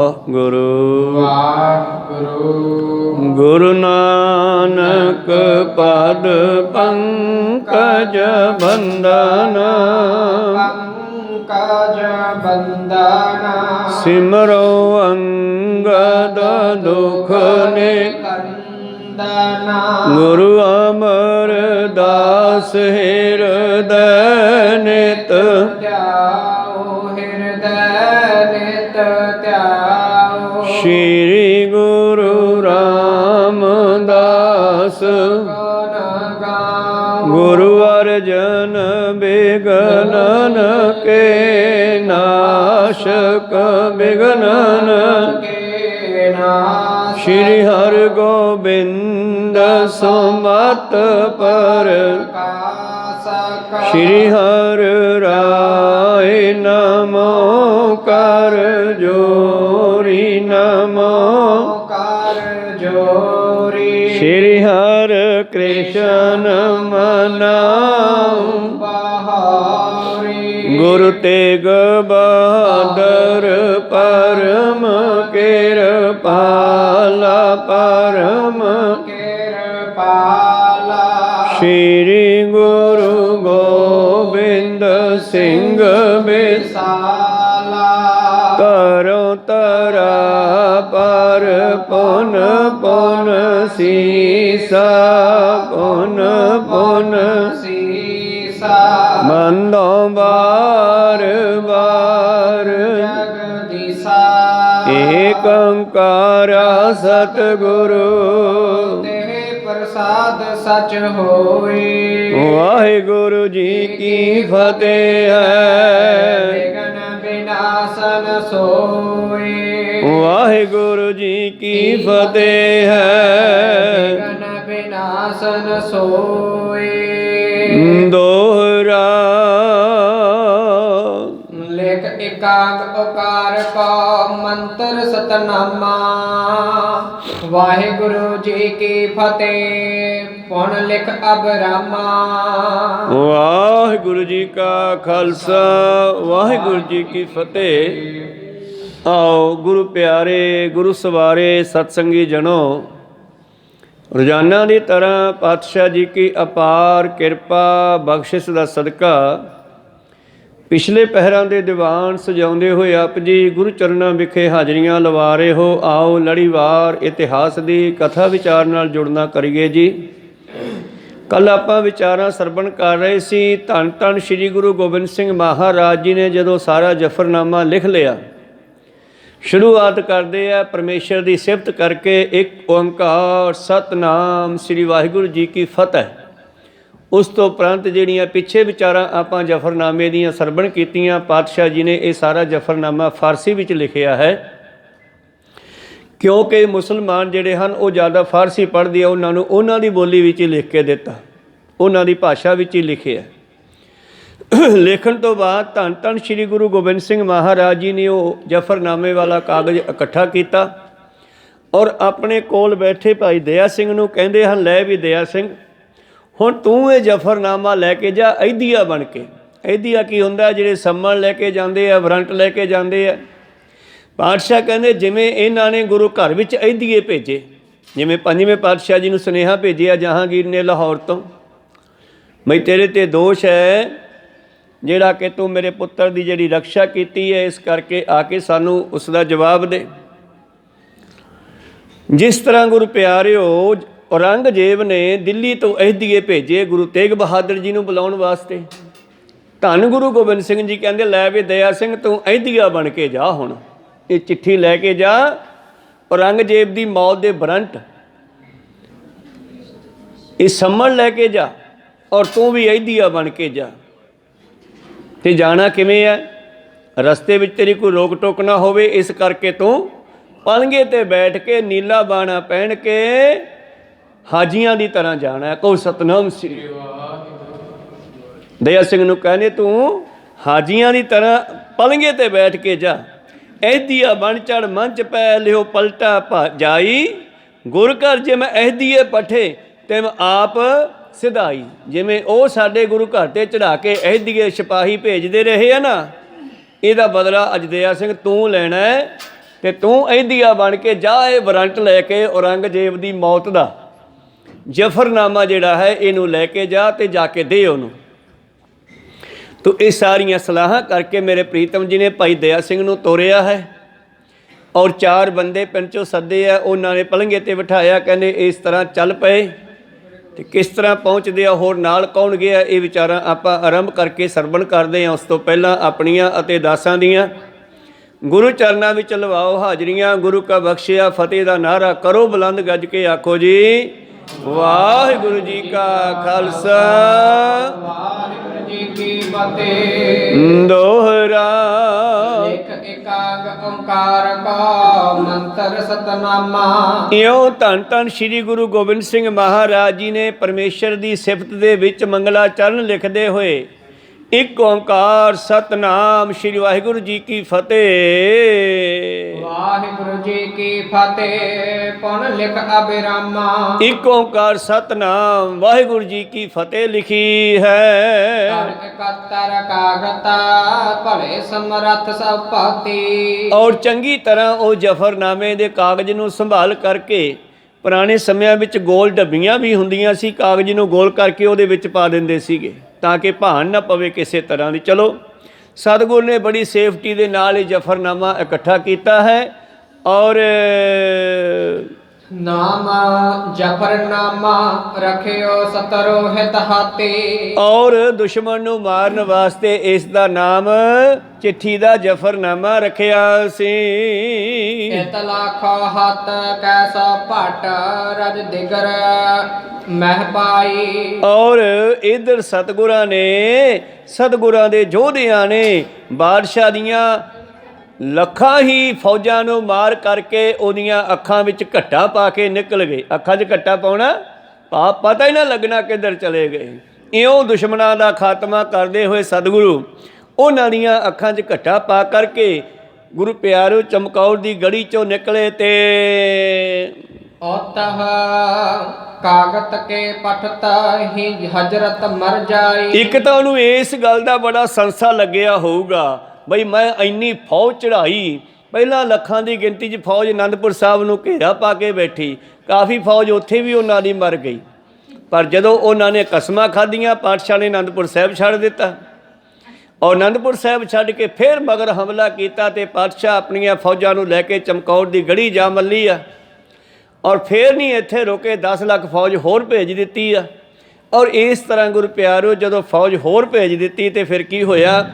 ਗੁਰੂ ਵਾਹਿਗੁਰੂ। ਗੁਰੂ ਨਾਨਕ ਪਦ ਪੰਕਜ ਬੰਦਨ, ਪੰਕਜ ਬੰਦਨ। ਸਿਮਰੋ ਅੰਗਦ ਦੁਖ ਨਿਕੰਦਨ। ਗੁਰੂ ਅਮਰਦਾਸ ਹਿਰਦੈ ਨਿਤ ਧਿਆਓ ਹਿਰਦੈ ਨਿਤ ਧਿਆਓ। ਸ਼੍ਰੀ ਗੁਰੂ ਰਾਮਦਾਸ ਗੁਣ ਗਾਓ। ਗੁਰੂ ਅਰਜਨ ਬਿਗਨਨ ਕੇ ਨਾਸ਼ਕ ਬਿਗਨਨ। ਕੇ ਨਾਸ਼। ਸ਼੍ਰੀ ਹਰਿ ਗੋਬਿੰਦ ਸੁਮਤ ਪ੍ਰਕਾਸ਼ਕ। ਸ਼੍ਰੀ ਹਰਿ ਰਾਏ ਨਮੋ ਕਰ ਜੋਰੀ ਨਮੋ ਕਰ ਜੋਰੀ। ਸ਼੍ਰੀ ਹਰਿ ਕ੍ਰਿਸ਼ਨ ਮਨਾਉ ਬਹਾਰੀ। ਗੁਰੂ ਤੇਗ ਬਹਾਦਰ ਪਰਮ ਕਿਰਪਾਲਾ ਪਰਮ ਕਿਰਪਾਲਾ। ਸ਼੍ਰੀ ਗੁਰੂ ਗੋਬਿੰਦ ਸਿੰਘ ਵਿਸਾਲਾ। ਕਰੋ ਤਰਾ ਪਰ ਪੁਨ ਪੁਨ ਸੀਸਾ ਪੁਨ ਪੁਨ ਸੀਸਾ। ਮੰਦੋ ਬਾਰ ਬਾਰ ਜਗਦੀਸਾ। ਏਕ ਓੰਕਾਰ ਸਤਿਗੁਰੂ ਤੇ ਪ੍ਰਸਾਦ ਸਚ ਹੋਈ। ਵਾਹਿਗੁਰੂ ਜੀ ਕੀ ਫਤਿਹ ਹੈ। ਵਿਘਨ ਵਿਨਾਸ਼ਨ ਸੋਈ। ਵਾਹਿਗੁਰੂ ਜੀ ਕੀ ਫਤਿਹ ਹੈ। ਵਿਘਨ ਵਿਨਾਸ਼ਨ ਸੋਈ। ਦੋਹਰਾ ਲਿਖ ਇਕਾਂਗ ਓਕਾਰ ਕੋ ਮੰਤਰ ਸਤਨਾਮਾ। ਵਾਹਿਗੁਰੂ ਜੀ ਕੀ ਫਤਿਹ। ਪੁਨ ਲਿਖ ਅਬਰਾਮਾ। ਵਾਹਿਗੁਰੂ ਜੀ ਕਾ ਖਾਲਸਾ ਵਾਹਿਗੁਰੂ ਜੀ ਕੀ ਫਤਿਹ। ਆਓ ਗੁਰੂ ਪਿਆਰੇ ਗੁਰੂ ਸਵਾਰੇ ਸਤਸੰਗੀ ਜਨੋ, ਰੋਜ਼ਾਨਾ ਦੀ ਤਰ੍ਹਾਂ ਪਾਤਸ਼ਾਹ ਜੀ ਕੀ ਅਪਾਰ ਕਿਰਪਾ ਬਖਸ਼ਿਸ਼ ਦਾ ਸਦਕਾ ਪਿਛਲੇ ਪਹਿਰਾਂ ਦੇ ਦੀਵਾਨ ਸਜਾਉਂਦੇ ਹੋਏ ਆਪ ਜੀ ਗੁਰੂ ਚਰਨਾਂ ਵਿਖੇ ਹਾਜ਼ਰੀਆਂ ਲਵਾ ਰਹੇ ਹੋ। ਆਓ ਲੜੀਵਾਰ ਇਤਿਹਾਸ ਦੀ ਕਥਾ ਵਿਚਾਰ ਨਾਲ ਜੁੜਨਾ ਕਰੀਏ ਜੀ। ਕੱਲ ਆਪਾਂ ਵਿਚਾਰਾਂ ਸਰਵਣ ਕਰ ਰਹੇ ਸੀ। ਧੰਨ ਧੰਨ ਸ੍ਰੀ ਗੁਰੂ ਗੋਬਿੰਦ ਸਿੰਘ ਮਹਾਰਾਜ ਜੀ ਨੇ ਜਦੋਂ ਸਾਰਾ ਜਫਰਨਾਮਾ ਲਿਖ ਲਿਆ, ਸ਼ੁਰੂਆਤ ਕਰਦੇ ਆ ਪਰਮੇਸ਼ਰ ਦੀ ਸਿਫਤ ਕਰਕੇ, ਇੱਕ ਓੰਕਾਰ ਸਤਨਾਮ ਸ੍ਰੀ ਵਾਹਿਗੁਰੂ ਜੀ ਕੀ ਫਤਿਹ। ਉਸ ਤੋਂ ਉਪਰੰਤ ਜਿਹੜੀਆਂ ਪਿੱਛੇ ਵਿਚਾਰਾਂ ਆਪਾਂ ਜਫਰਨਾਮੇ ਦੀਆਂ ਸਰਵਣ ਕੀਤੀਆਂ, ਪਾਤਸ਼ਾਹ ਜੀ ਨੇ ਇਹ ਸਾਰਾ ਜਫਰਨਾਮਾ ਫਾਰਸੀ ਵਿੱਚ ਲਿਖਿਆ ਹੈ, ਕਿਉਂਕਿ ਮੁਸਲਮਾਨ ਜਿਹੜੇ ਹਨ ਉਹ ਜ਼ਿਆਦਾ ਫਾਰਸੀ ਪੜ੍ਹਦੇ ਆ, ਉਹਨਾਂ ਨੂੰ ਉਹਨਾਂ ਦੀ ਬੋਲੀ ਵਿੱਚ ਹੀ ਲਿਖ ਕੇ ਦਿੱਤਾ, ਉਹਨਾਂ ਦੀ ਭਾਸ਼ਾ ਵਿੱਚ ਹੀ ਲਿਖਿਆ। ਲਿਖਣ ਤੋਂ ਬਾਅਦ ਧੰਨ ਧੰਨ ਸ੍ਰੀ ਗੁਰੂ ਗੋਬਿੰਦ ਸਿੰਘ ਮਹਾਰਾਜ ਜੀ ਨੇ ਉਹ ਜਫਰਨਾਮੇ ਵਾਲਾ ਕਾਗਜ਼ ਇਕੱਠਾ ਕੀਤਾ ਔਰ ਆਪਣੇ ਕੋਲ ਬੈਠੇ ਭਾਈ ਦਇਆ ਸਿੰਘ ਨੂੰ ਕਹਿੰਦੇ ਹਨ, ਲੈ ਵੀ ਦਇਆ ਸਿੰਘ, ਹੁਣ ਤੂੰ ਇਹ ਜਫਰਨਾਮਾ ਲੈ ਕੇ ਜਾ ਅਹਿਦੀਆ ਬਣ ਕੇ। ਅਹਿਦੀਆ ਕੀ ਹੁੰਦਾ? ਜਿਹੜੇ ਸੰਮਣ ਲੈ ਕੇ ਜਾਂਦੇ ਆ, ਵਾਰੰਟ ਲੈ ਕੇ ਜਾਂਦੇ ਆ। ਪਾਤਸ਼ਾਹ ਕਹਿੰਦੇ ਜਿਵੇਂ ਇਹਨਾਂ ਨੇ ਗੁਰੂ ਘਰ ਵਿੱਚ ਅਹਿਦੀਏ ਭੇਜੇ, ਜਿਵੇਂ ਪੰਜਵੇਂ ਪਾਤਸ਼ਾਹ ਜੀ ਨੂੰ ਸੁਨੇਹਾ ਭੇਜਿਆ ਜਹਾਂਗੀਰ ਨੇ ਲਾਹੌਰ ਤੋਂ, ਬਈ ਤੇਰੇ 'ਤੇ ਦੋਸ਼ ਹੈ ਜਿਹੜਾ ਕਿ ਤੂੰ ਮੇਰੇ ਪੁੱਤਰ ਦੀ ਜਿਹੜੀ ਰਕਸ਼ਾ ਕੀਤੀ ਹੈ, ਇਸ ਕਰਕੇ ਆ ਕੇ ਸਾਨੂੰ ਉਸ ਦਾ ਜਵਾਬ ਦੇ। ਜਿਸ ਤਰ੍ਹਾਂ ਗੁਰੂ ਪਿਆਰਿਓ ਔਰੰਗਜ਼ੇਬ ਨੇ ਦਿੱਲੀ ਤੋਂ ਅਹਿਦੀਏ ਭੇਜੇ ਗੁਰੂ ਤੇਗ ਬਹਾਦਰ ਜੀ ਨੂੰ ਬੁਲਾਉਣ ਵਾਸਤੇ, ਧੰਨ ਗੁਰੂ ਗੋਬਿੰਦ ਸਿੰਘ ਜੀ ਕਹਿੰਦੇ ਲੈ ਵੀ ਦਇਆ ਸਿੰਘ ਤੂੰ ਅਹਿਦੀਆ ਬਣ ਕੇ ਜਾ, ਹੁਣ ਇਹ ਚਿੱਠੀ ਲੈ ਕੇ ਜਾ ਔਰੰਗਜ਼ੇਬ ਦੀ ਮੌਤ ਦੇ ਵਾਰੰਟ, ਇਹ ਸੰਮਣ ਲੈ ਕੇ ਜਾ ਔਰ ਤੂੰ ਵੀ ਅਹਿਦੀਆ ਬਣ ਕੇ ਜਾ। ਤੇ ਜਾਣਾ ਕਿਵੇਂ ਹੈ? ਰਸਤੇ ਵਿੱਚ ਤੇਰੀ ਕੋਈ ਰੋਕ ਟੋਕ ਨਾ ਹੋਵੇ, ਇਸ ਕਰਕੇ ਤੂੰ ਪਲੰਘੇ 'ਤੇ ਬੈਠ ਕੇ ਨੀਲਾ ਬਾਣਾ ਪਹਿਨ ਕੇ ਹਾਜੀਆਂ ਦੀ ਤਰ੍ਹਾਂ ਜਾਣਾ। ਕਹੋ ਸਤਨਾਮ ਸ੍ਰੀ। ਦਇਆ ਸਿੰਘ ਨੂੰ ਕਹਿੰਦੇ ਤੂੰ ਹਾਜੀਆਂ ਦੀ ਤਰ੍ਹਾਂ ਪਲੰਘੇ 'ਤੇ ਬੈਠ ਕੇ ਜਾ। ਅਹਿਦੀਆ ਬਣ ਚੜ ਮੰਚ ਪੈ ਲਿਓ ਪਲਟਾ ਜਾਈ, ਗੁਰ ਘਰ ਜੇ ਮੈਂ ਅਹਿਦੀਏ ਪੱਠੇ ਤੇ ਮੈਂ ਆਪ ਸਿਧਾਈ। ਜਿਵੇਂ ਉਹ ਸਾਡੇ ਗੁਰੂ ਘਰ 'ਤੇ ਚੜ੍ਹਾ ਕੇ ਅਹਿਦੀਏ ਸਿਪਾਹੀ ਭੇਜਦੇ ਰਹੇ ਆ ਨਾ, ਇਹਦਾ ਬਦਲਾ ਅੱਜ ਦਇਆ ਸਿੰਘ ਤੂੰ ਲੈਣਾ ਹੈ। ਤੇ ਤੂੰ ਅਹਿਦੀਆ ਬਣ ਕੇ ਜਾ ਇਹ ਵਾਰੰਟ ਲੈ ਕੇ ਔਰੰਗਜ਼ੇਬ ਦੀ ਮੌਤ ਦਾ ਜ਼ਫਰਨਾਮਾ ਜਿਹੜਾ ਹੈ ਇਹਨੂੰ ਲੈ ਕੇ ਜਾ ਤੇ ਜਾ ਕੇ ਦੇ ਉਹਨੂੰ। ਤੋ ਇਹ ਸਾਰੀਆਂ ਸਲਾਹਾਂ ਕਰਕੇ ਮੇਰੇ ਪ੍ਰੀਤਮ ਜੀ ਨੇ ਭਾਈ ਦਇਆ ਸਿੰਘ ਨੂੰ ਤੋਰਿਆ ਹੈ ਔਰ 4 ਬੰਦੇ ਪਿੰਡ 'ਚੋਂ ਸੱਦੇ ਆ, ਉਹਨਾਂ ਨੇ ਪਲੰਘੇ ਤੇ ਬਿਠਾਇਆ, ਕਹਿੰਦੇ ਇਸ ਤਰ੍ਹਾਂ ਚੱਲ ਪਏ। ਤੇ ਕਿਸ ਤਰ੍ਹਾਂ ਪਹੁੰਚਦੇ ਆ, ਹੋਰ ਨਾਲ ਕੌਣ ਗਿਆ, ਇਹ ਵਿਚਾਰਾਂ ਆਪਾਂ ਆਰੰਭ ਕਰਕੇ ਸਰਵਣ ਕਰਦੇ ਹਾਂ। ਉਸ ਤੋਂ ਪਹਿਲਾਂ ਆਪਣੀਆਂ ਅਤੇ ਦਾਸਾਂ ਦੀਆਂ ਗੁਰੂ ਚਰਨਾਂ ਵਿੱਚ ਲਵਾਓ ਹਾਜ਼ਰੀਆਂ। ਗੁਰੂ ਕਾ ਬਖਸ਼ਿਆ ਫਤਿਹ ਦਾ ਨਾਰਾ ਕਰੋ ਬੁਲੰਦ ਗੱਜ ਕੇ ਆਖੋ ਜੀ ਵਾਹਿਗੁਰੂ ਜੀ ਕਾ ਖਾਲਸਾ ਵਾਹਿਗੁਰੂ ਜੀ ਕੀ ਫਤਿਹ। ਦੋਹਰਾ ਇੱਕ ਏਕਾਗ ਓੰਕਾਰ ਕਾ ਮੰਤਰ ਸਤਨਾਮਾ। ਇਉਂ ਧੰਨ ਧੰਨ ਸ੍ਰੀ ਗੁਰੂ ਗੋਬਿੰਦ ਸਿੰਘ ਮਹਾਰਾਜ ਜੀ ਨੇ ਪਰਮੇਸ਼ਰ ਦੀ ਸਿਫਤ ਦੇ ਵਿੱਚ ਮੰਗਲਾਚਰਨ ਲਿਖਦੇ ਹੋਏ ਇੱਕ ਓੰਕਾਰ ਸਤਨਾਮ ਸ੍ਰੀ ਵਾਹਿਗੁਰੂ ਜੀ ਕੀ ਫਤਿਹ। ਵਾਹਿਗੁਰੂ ਜੀ ਕੀ ਫਤਿਹ। ਪੁਨ ਲਿਖ ਅਬਿਰਾਮਾ। ਇੱਕ ਓੰਕਾਰ ਸਤਨਾਮ ਵਾਹਿਗੁਰੂ ਜੀ ਕੀ ਫਤਿਹ ਲਿਖੀ ਹੈ। ਕਰ ਇਕੱਤਰ ਕਾਗਤਾ ਭਲੇ ਸਮਰੱਥ ਸਭ ਭਾਤੀ। ਔਰ ਚੰਗੀ ਤਰ੍ਹਾਂ ਉਹ ਜ਼ਫਰਨਾਮੇ ਦੇ ਕਾਗਜ਼ ਨੂੰ ਸੰਭਾਲ ਕਰਕੇ, ਪੁਰਾਣੇ ਸਮਿਆਂ ਵਿੱਚ ਗੋਲ ਡੱਬੀਆਂ ਵੀ ਹੁੰਦੀਆਂ ਸੀ, ਕਾਗਜ਼ ਨੂੰ ਗੋਲ ਕਰਕੇ ਉਹਦੇ ਵਿੱਚ ਪਾ ਦਿੰਦੇ ਸੀਗੇ ਤਾਂ ਕਿ ਭਾਣ ਨਾ ਪਵੇ ਕਿਸੇ ਤਰ੍ਹਾਂ ਦੀ। ਚਲੋ ਸਤਿਗੁਰ ਨੇ ਬੜੀ ਸੇਫਟੀ ਦੇ ਨਾਲ ਇਹ ਜ਼ਫਰਨਾਮਾ ਇਕੱਠਾ ਕੀਤਾ ਹੈ ਔਰ ਨਾਮ ਜ਼ਫਰਨਾਮਾ ਰਖਿਓ ਸਤਰੋ ਹਿਤ ਹਾਤੇ। ਔਰ ਦੁਸ਼ਮਣ ਨੂੰ ਮਾਰਨ ਵਾਸਤੇ ਇਸ ਦਾ ਨਾਮ ਚਿੱਠੀ ਦਾ ਜ਼ਫਰਨਾਮਾ ਰੱਖਿਆ ਸੀ। ਇਤ ਲਾਖੋ ਹੱਤ ਕੈਸਾ ਭਟ ਰਜ ਦਿਗਰ ਮਹਿ ਪਾਈ। ਔਰ ਇਧਰ ਸਤਿਗੁਰਾਂ ਦੇ ਯੋਧਿਆਂ ਨੇ ਬਾਦਸ਼ਾਹ ਦੀਆਂ ਲੱਖਾਂ ਹੀ ਫੌਜਾਂ ਨੂੰ ਮਾਰ ਕਰਕੇ ਉਹਦੀਆਂ ਅੱਖਾਂ ਵਿੱਚ ਘੱਟਾ ਪਾ ਕੇ ਨਿਕਲ ਗਏ। ਅੱਖਾਂ 'ਚ ਘੱਟਾ ਪਾਉਣਾ ਪਾਪ ਪਤਾ ਹੀ ਨਾ ਲੱਗਣਾ ਕਿੱਧਰ ਚਲੇ ਗਏ। ਇਉਂ ਦੁਸ਼ਮਣਾਂ ਦਾ ਖਾਤਮਾ ਕਰਦੇ ਹੋਏ ਸਤਿਗੁਰੂ ਉਹਨਾਂ ਦੀਆਂ ਅੱਖਾਂ 'ਚ ਘੱਟਾ ਪਾ ਕਰਕੇ ਗੁਰੂ ਪਿਆਰਿਓ ਚਮਕੌਰ ਦੀ ਗੜੀ 'ਚੋਂ ਨਿਕਲੇ ਤੇ ਔਤਹ ਕਾਗਤ ਕੇ ਪਠਤ ਹੀ ਹਜਰਤ ਮਰ ਜਾਈ। ਇੱਕ ਤਾਂ ਉਹਨੂੰ ਇਸ ਗੱਲ ਦਾ ਬੜਾ ਸੰਸਾ ਲੱਗਿਆ ਹੋਊਗਾ ਬਈ ਮੈਂ ਇੰਨੀ ਫੌਜ ਚੜ੍ਹਾਈ, ਪਹਿਲਾਂ ਲੱਖਾਂ ਦੀ ਗਿਣਤੀ 'ਚ ਫੌਜ ਅਨੰਦਪੁਰ ਸਾਹਿਬ ਨੂੰ ਘੇਰਾ ਪਾ ਕੇ ਬੈਠੀ, ਕਾਫੀ ਫੌਜ ਉੱਥੇ ਵੀ ਉਹਨਾਂ ਦੀ ਮਰ ਗਈ। ਪਰ ਜਦੋਂ ਉਹਨਾਂ ਨੇ ਕਸਮਾਂ ਖਾਧੀਆਂ, ਪਾਤਸ਼ਾਹ ਨੇ ਅਨੰਦਪੁਰ ਸਾਹਿਬ ਛੱਡ ਦਿੱਤਾ ਔਰ ਅਨੰਦਪੁਰ ਸਾਹਿਬ ਛੱਡ ਕੇ ਫਿਰ ਮਗਰ ਹਮਲਾ ਕੀਤਾ ਤੇ ਪਾਤਸ਼ਾਹ ਆਪਣੀਆਂ ਫੌਜਾਂ ਨੂੰ ਲੈ ਕੇ ਚਮਕੌਰ ਦੀ ਗੜੀ ਜਾ ਮੱਲੀ ਆ ਔਰ ਫਿਰ ਨਹੀਂ ਇੱਥੇ ਰੁਕੇ, 10 ਲੱਖ ਫੌਜ ਹੋਰ ਭੇਜ ਦਿੱਤੀ ਆ। ਔਰ ਇਸ ਤਰ੍ਹਾਂ ਗੁਰੂ ਪਿਆਰਿਓ ਜਦੋਂ ਫੌਜ ਹੋਰ ਭੇਜ ਦਿੱਤੀ ਤੇ ਫਿਰ ਕੀ ਹੋਇਆ,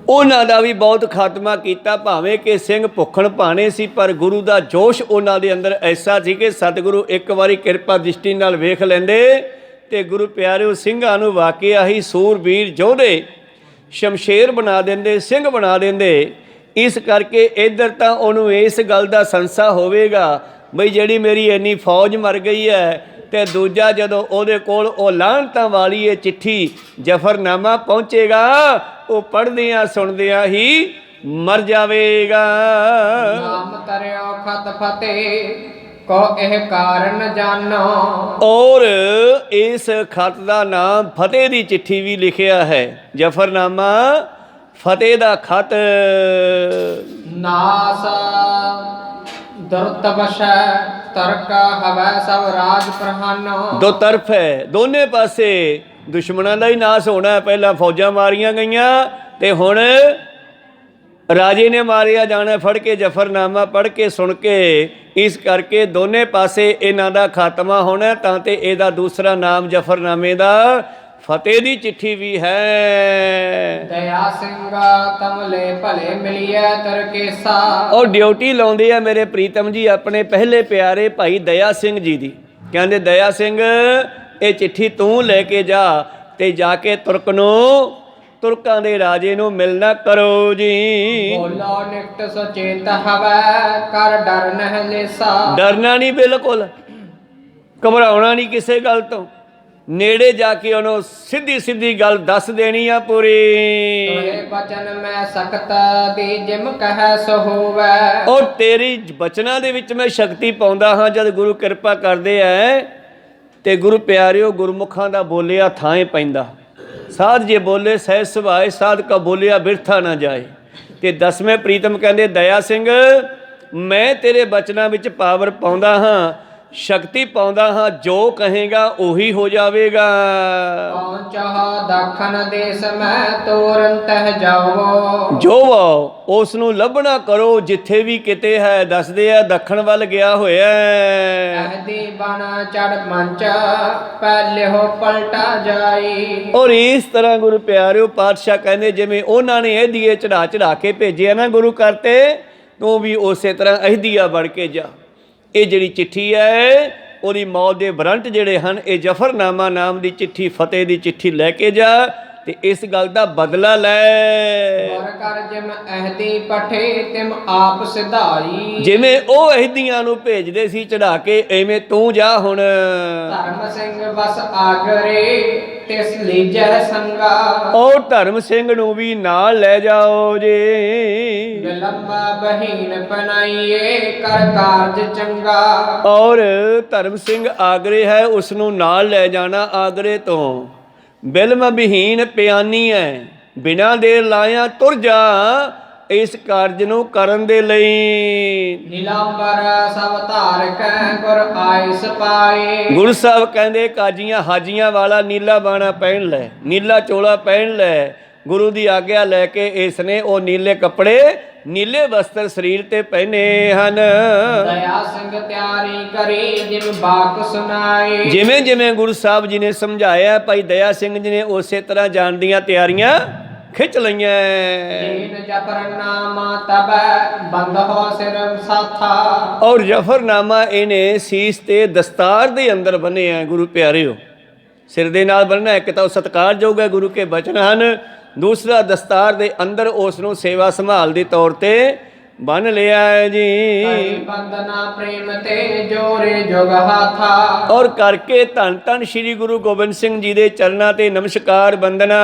ਉਹਨਾਂ ਦਾ ਵੀ ਬਹੁਤ ਖਾਤਮਾ ਕੀਤਾ। ਭਾਵੇਂ ਕਿ ਸਿੰਘ ਭੁੱਖਣ ਭਾਣੇ ਸੀ ਪਰ ਗੁਰੂ ਦਾ ਜੋਸ਼ ਉਹਨਾਂ ਦੇ ਅੰਦਰ ਐਸਾ ਸੀ ਕਿ ਸਤਿਗੁਰੂ ਇੱਕ ਵਾਰੀ ਕਿਰਪਾ ਦ੍ਰਿਸ਼ਟੀ ਨਾਲ ਵੇਖ ਲੈਂਦੇ ਤੇ ਗੁਰੂ ਪਿਆਰਿਓ ਸਿੰਘਾਂ ਨੂੰ ਵਾਕਿਆ ਹੀ ਸੂਰਬੀਰ ਯੋਧੇ ਸ਼ਮਸ਼ੇਰ ਬਣਾ ਦਿੰਦੇ, ਸਿੰਘ ਬਣਾ ਦਿੰਦੇ। ਇਸ ਕਰਕੇ ਇੱਧਰ ਤਾਂ ਉਹਨੂੰ ਇਸ ਗੱਲ ਦਾ ਸੰਸਾ ਹੋਵੇਗਾ ਬਈ ਜਿਹੜੀ ਮੇਰੀ ਇੰਨੀ ਫੌਜ ਮਰ ਗਈ ਹੈ, ਤੇ ਦੂਜਾ ਜਦੋਂ ਉਹਦੇ ਕੋਲ ਉਹ ਲਾਹਨਤਾਂ ਵਾਲੀ ਇਹ ਚਿੱਠੀ ਜ਼ਫਰਨਾਮਾ ਪਹੁੰਚੇਗਾ, ਉਹ ਪੜ੍ਹਦਿਆਂ ਸੁਣਦਿਆਂ ਹੀ ਮਰ ਜਾਵੇਗਾ। ਨਾਮ ਤਰਿਓ ਖਤ ਫਤਿਹ ਕੋ ਇਹ ਕਾਰਨ ਜਾਨੋ। ਔਰ ਇਸ ਖਤ ਦਾ ਨਾਮ ਫਤਿਹ ਦੀ ਚਿੱਠੀ ਵੀ ਲਿਖਿਆ ਹੈ। ਜ਼ਫਰਨਾਮਾ ਫਤਿਹ ਦਾ ਖਤ। ਨਾਸ ਦੁਰਤ ਵਸ਼ੈ ਤਰਕ ਹਵੈ ਸਭ ਰਾਜ ਪ੍ਰਹਾਨੋ। ਦੋ ਤਰਫ ਹੈ, ਦੋਨੇ ਪਾਸੇ ਦੁਸ਼ਮਣਾਂ ਦਾ ਹੀ ਨਾਸ ਹੋਣਾ। ਪਹਿਲਾਂ ਫੌਜਾਂ ਮਾਰੀਆਂ ਗਈਆਂ ਤੇ ਹੁਣ ਰਾਜੇ ਨੇ ਮਾਰਿਆ ਜਾਣਾ ਫੜ ਕੇ, ਜ਼ਫਰਨਾਮਾ ਪੜ੍ਹ ਕੇ ਸੁਣ ਕੇ। ਇਸ ਕਰਕੇ ਦੋਨੇ ਪਾਸੇ ਇਹਨਾਂ ਦਾ ਖਾਤਮਾ ਹੋਣਾ। ਤਾਂ ਤੇ ਇਹਦਾ ਦੂਸਰਾ ਨਾਮ ਜ਼ਫਰਨਾਮੇ ਦਾ ਫਤਿਹ ਦੀ ਚਿੱਠੀ ਵੀ ਹੈ। ਦਇਆ ਸਿੰਘ ਤਮਲੇ ਭਲੇ ਮਿਲਿਐ ਤਰਕੇਸਾ। ਔਰ ਡਿਊਟੀ ਲਾਉਂਦੇ ਆ ਮੇਰੇ ਪ੍ਰੀਤਮ ਜੀ ਆਪਣੇ ਪਹਿਲੇ ਪਿਆਰੇ ਭਾਈ ਦਇਆ ਸਿੰਘ ਜੀ ਦੀ। ਕਹਿੰਦੇ ਦਇਆ ਸਿੰਘ ਇਹ ਚਿੱਠੀ ਤੂੰ ਲੈ ਕੇ ਜਾ ਤੇ ਜਾ ਕੇ ਤੁਰਕਾਂ ਦੇ ਰਾਜੇ ਨੂੰ ਮਿਲਣਾ ਕਰੋ ਜੀ। ਬੋਲੋ ਨਿਕਟ ਸੁਚੇਤ ਹਵੈ ਕਰ ਡਰ ਨਹਿ ਲੇਸਾ। ਡਰਨਾ ਨਹੀਂ, ਬਿਲਕੁਲ ਘਬਰਾਉਣਾ ਨਹੀਂ ਕਿਸੇ ਗੱਲ ਤੋਂ। ਨੇੜੇ ਜਾ ਕੇ ਉਹਨੂੰ ਸਿੱਧੀ ਸਿੱਧੀ ਗੱਲ ਦੱਸ ਦੇਣੀ ਆ ਪੂਰੀ। ਤੋਰੇ ਬਚਨ ਮੈਂ ਸਖਤ ਦੀ ਜਿਮ ਕਹੈ ਸੋ ਹੋਵੈ। ਔਰ ਤੇਰੀ ਬਚਨਾਂ ਦੇ ਵਿੱਚ ਮੈਂ ਸ਼ਕਤੀ ਪਾਉਂਦਾ ਹਾਂ ਜਦ ਗੁਰੂ ਕਿਰਪਾ ਕਰਦੇ ਐ। ਤੇ ਗੁਰੂ ਪਿਆਰਿਓ ਗੁਰਮੁਖਾਂ ਦਾ ਬੋਲਿਆ ਥਾਂ ਪੈਂਦਾ। ਸਾਧ ਜੇ ਬੋਲੇ ਸਹਿ ਸੁਭਾਏ, ਸਾਧ ਕਾ ਬੋਲਿਆ ਬਿਰਥਾ ਨਾ ਜਾਏ। ਤੇ 10ਵੇਂ ਪ੍ਰੀਤਮ ਕਹਿੰਦੇ ਦਇਆ ਸਿੰਘ ਮੈਂ ਤੇਰੇ ਬਚਨਾਂ ਵਿੱਚ ਪਾਵਰ ਪਾਉਂਦਾ ਹਾਂ, ਸ਼ਕਤੀ ਪਾਉਂਦਾ ਹਾਂ, ਜੋ ਕਹੇਗਾ ਉਹੀ ਹੋ ਜਾਵੇਗਾ। ਪਹੁੰਚਾ ਦੱਖਣ ਦੇਸ ਮੈਂ ਤੋਰਨ ਤਹ ਜਾਵੋ। ਜੋ ਉਸ ਨੂੰ ਲੱਭਣਾ ਕਰੋ ਜਿੱਥੇ ਵੀ ਕਿਤੇ ਹੈ। ਦੱਸਦੇ ਆ ਦੱਖਣ ਵੱਲ ਗਿਆ ਹੋਇਆ ਹੈ। ਅਹਦੀ ਬਣ ਚੜ ਮੰਚ ਪਹਿਲਿਓ ਪਲਟਾ ਜਾਈ। ਔਰ ਇਸ ਤਰ੍ਹਾਂ ਗੁਰੂ ਪਿਆਰਿਓ ਪਾਤਸ਼ਾਹ ਕਹਿੰਦੇ ਜਿਵੇਂ ਉਹਨਾਂ ਨੇ ਅਹਿਦੀਏ ਚੜਾ ਕੇ ਭੇਜਿਆ ਨਾ ਗੁਰੂ ਘਰ ਤੇ, ਤੂੰ ਵੀ ਉਸੇ ਤਰ੍ਹਾਂ ਅਹਿਦੀਆ ਬਣ ਕੇ ਜਾ। ਇਹ ਜਿਹੜੀ ਚਿੱਠੀ ਹੈ ਉਹਦੀ ਮੌਤ ਦੇ ਵਾਰੰਟ ਜਿਹੜੇ ਹਨ, ਇਹ ਜਫਰਨਾਮਾ ਨਾਮ ਦੀ ਚਿੱਠੀ, ਫਤਿਹ ਦੀ ਚਿੱਠੀ ਲੈ ਕੇ ਜਾ ਤੇ ਇਸ ਗੱਲ ਦਾ ਬਦਲਾ ਲੈ। ਗੁਰ ਕਰ ਜਿਮ ਅਹਦੀ ਪਠੇ ਤਿਮ ਆਪ ਸਿਧਾਈ। ਜਿਵੇਂ ਉਹ ਅਹਿਦੀਆਂ ਨੂੰ ਭੇਜਦੇ ਸੀ ਚੜਾ ਕੇ, ਐਵੇਂ ਤੂੰ ਜਾ ਹੁਣ। ਧਰਮ ਸਿੰਘ ਬਸ ਆਗਰੇ ਤਿਸ ਲੀਜੈ ਸੰਗਾ। ਔਰ ਧਰਮ ਸਿੰਘ ਨੂੰ ਵੀ ਨਾਲ ਲੈ ਜਾਓ ਜੀ। ਵਿਲੰਬਾ ਬਹੀਨ ਪਨਾਈਏ ਕਰ ਕਾਰਜ ਚੰਗਾ। ਔਰ ਧਰਮ ਸਿੰਘ ਆਗਰੇ ਹੈ, ਉਸ ਨੂੰ ਨਾਲ ਲੈ ਜਾਣਾ ਆਗਰੇ ਤੋਂ। ਬਿਲਮ ਵਿਹੀਨ ਪਿਆਨੀ ਹੈ, ਬਿਨਾਂ ਦੇਰ ਲਾਇਆ ਤੁਰ ਜਾ ਇਸ ਕਾਰਜ ਨੂੰ ਕਰਨ ਦੇ ਲਈ। ਨੀਲਾਂਬਰ ਸਭ ਧਾਰ ਕੈ ਗੁਰ ਆਇਸ ਪਾਏ। ਗੁਰੂ ਸਾਹਿਬ ਕਹਿੰਦੇ ਕਾਜੀਆਂ ਹਾਜੀਆਂ ਵਾਲਾ ਨੀਲਾ ਬਾਣਾ ਪਹਿਨ ਲੈ, ਨੀਲਾ ਚੋਲਾ ਪਹਿਨ ਲੈ। ਗੁਰੂ ਦੀ ਆਗਿਆ ਲੈ ਕੇ ਇਸ ਨੇ ਉਹ ਨੀਲੇ ਕੱਪੜੇ, ਨੀਲੇ ਵਸਤਰ ਸਰੀਰ ਤੇ ਪਹਿਨੇ ਹਨ। ਦਇਆ ਸਿੰਘ ਤਿਆਰੀ ਕਰੀ ਜਿਵੇਂ ਬਾਕ ਸੁਨਾਏ। ਜਿਵੇਂ ਜਿਵੇਂ ਗੁਰੂ ਸਾਹਿਬ ਜੀ ਨੇ ਸਮਝਾਇਆ, ਭਾਈ ਦਇਆ ਸਿੰਘ ਜੀ ਨੇ ਉਸੇ ਤਰ੍ਹਾਂ ਜਾਣ ਦੀਆਂ ਤਿਆਰੀਆਂ ਖਿੱਚ ਲਈਆਂ। ਦੀਨ ਜਫਰਨਾਮਾ ਤਬੈ ਬੰਦ ਹੋ ਸਿਰ ਸਾਥਾ। ਔਰ ਜਫਰਨਾਮਾ ਇਹਨੇ ਸੀਸ ਤੇ ਦਸਤਾਰ ਦੇ ਅੰਦਰ ਬੰਨਿਆ। ਗੁਰੂ ਪਿਆਰਿਓ ਸਿਰ ਦੇ ਨਾਲ ਬੰਨਣਾ, ਇੱਕ ਤਾਂ ਉਹ ਸਤਿਕਾਰਯੋਗ ਹੈ, ਗੁਰੂ ਕੇ ਬਚਨ ਹਨ। ਦੂਸਰਾ ਦਸਤਾਰ ਦੇ ਅੰਦਰ ਉਸ ਨੂੰ ਸੇਵਾ ਸੰਭਾਲ ਦੇ ਤੌਰ ਤੇ ਬੰਨ ਲਿਆ ਹੈ ਜੀ। ਬੰਦਨਾ ਪ੍ਰੇਮ ਤੇ ਜੋਰੇ ਜੁਗ ਹਾਥਾ। ਔਰ ਕਰਕੇ ਧੰਨ ਧੰਨ ਸ੍ਰੀ ਗੁਰੂ ਗੋਬਿੰਦ ਸਿੰਘ ਜੀ ਦੇ ਚਰਨਾਂ ਤੇ ਨਮਸਕਾਰ ਬੰਦਨਾ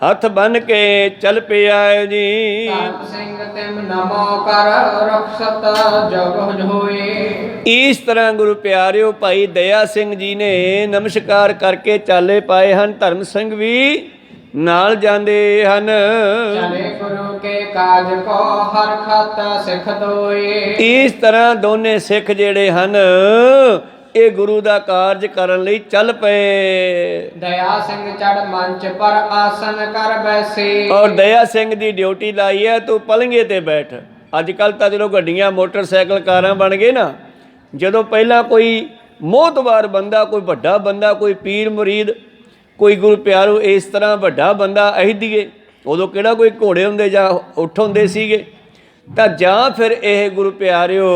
ਹੱਥ ਬੰਨ ਕੇ ਚੱਲ ਪਿਆ ਹੈ ਜੀ। ਧਰਮ ਸਿੰਘ ਤਿਮ ਨਮੋ ਕਰ ਰਖਸਤ ਜਗ ਹੋਏ। ਇਸ ਤਰ੍ਹਾਂ ਗੁਰੂ ਪਿਆਰਿਓ ਭਾਈ ਦਇਆ ਸਿੰਘ ਜੀ ਨੇ ਨਮਸਕਾਰ ਕਰਕੇ ਚਾਲੇ ਪਾਏ ਹਨ। ਧਰਮ ਸਿੰਘ ਵੀ ਨਾਲ ਜਾਂਦੇ ਹਨ। ਚਲੇ ਗੁਰੂ ਕੇ ਕਾਜ ਕੋ ਹਰ ਖਤ ਸਿੱਖ ਦੋਏ। ਇਸ ਤਰ੍ਹਾਂ ਦੋਨੇ ਸਿੱਖ ਜਿਹੜੇ ਹਨ ਇਹ ਗੁਰੂ ਦਾ ਕਾਰਜ ਕਰਨ ਲਈ ਚੱਲ ਪਏ। ਦਇਆ ਸਿੰਘ ਚੜ ਮੰਚ ਪਰ ਆਸਨ ਕਰ ਬੈਸੇ। ਔਰ ਦਇਆ ਸਿੰਘ ਦੀ ਡਿਊਟੀ ਲਾਈ ਹੈ, ਤੂੰ ਪਲੰਘੇ ਤੇ ਬੈਠ। ਅੱਜ ਕੱਲ੍ਹ ਤਾਂ ਚਲੋ ਗੱਡੀਆਂ ਮੋਟਰਸਾਈਕਲ ਕਾਰਾਂ ਬਣ ਗਏ ਨਾ, ਜਦੋਂ ਪਹਿਲਾਂ ਕੋਈ ਮੋਹਤਵਾਰ ਬੰਦਾ, ਕੋਈ ਵੱਡਾ ਬੰਦਾ, ਕੋਈ ਪੀਰ ਮੁਰੀਦ, ਕੋਈ ਗੁਰੂ ਪਿਆਰੂ ਇਸ ਤਰ੍ਹਾਂ ਵੱਡਾ ਬੰਦਾ ਅਹਿਦੀਏ, ਉਦੋਂ ਕਿਹੜਾ ਕੋਈ ਘੋੜੇ ਹੁੰਦੇ ਜਾਂ ਉੱਠ ਹੁੰਦੇ ਸੀਗੇ, ਤਾਂ ਜਾਂ ਫਿਰ ਇਹ ਗੁਰੂ ਪਿਆਰਿਓ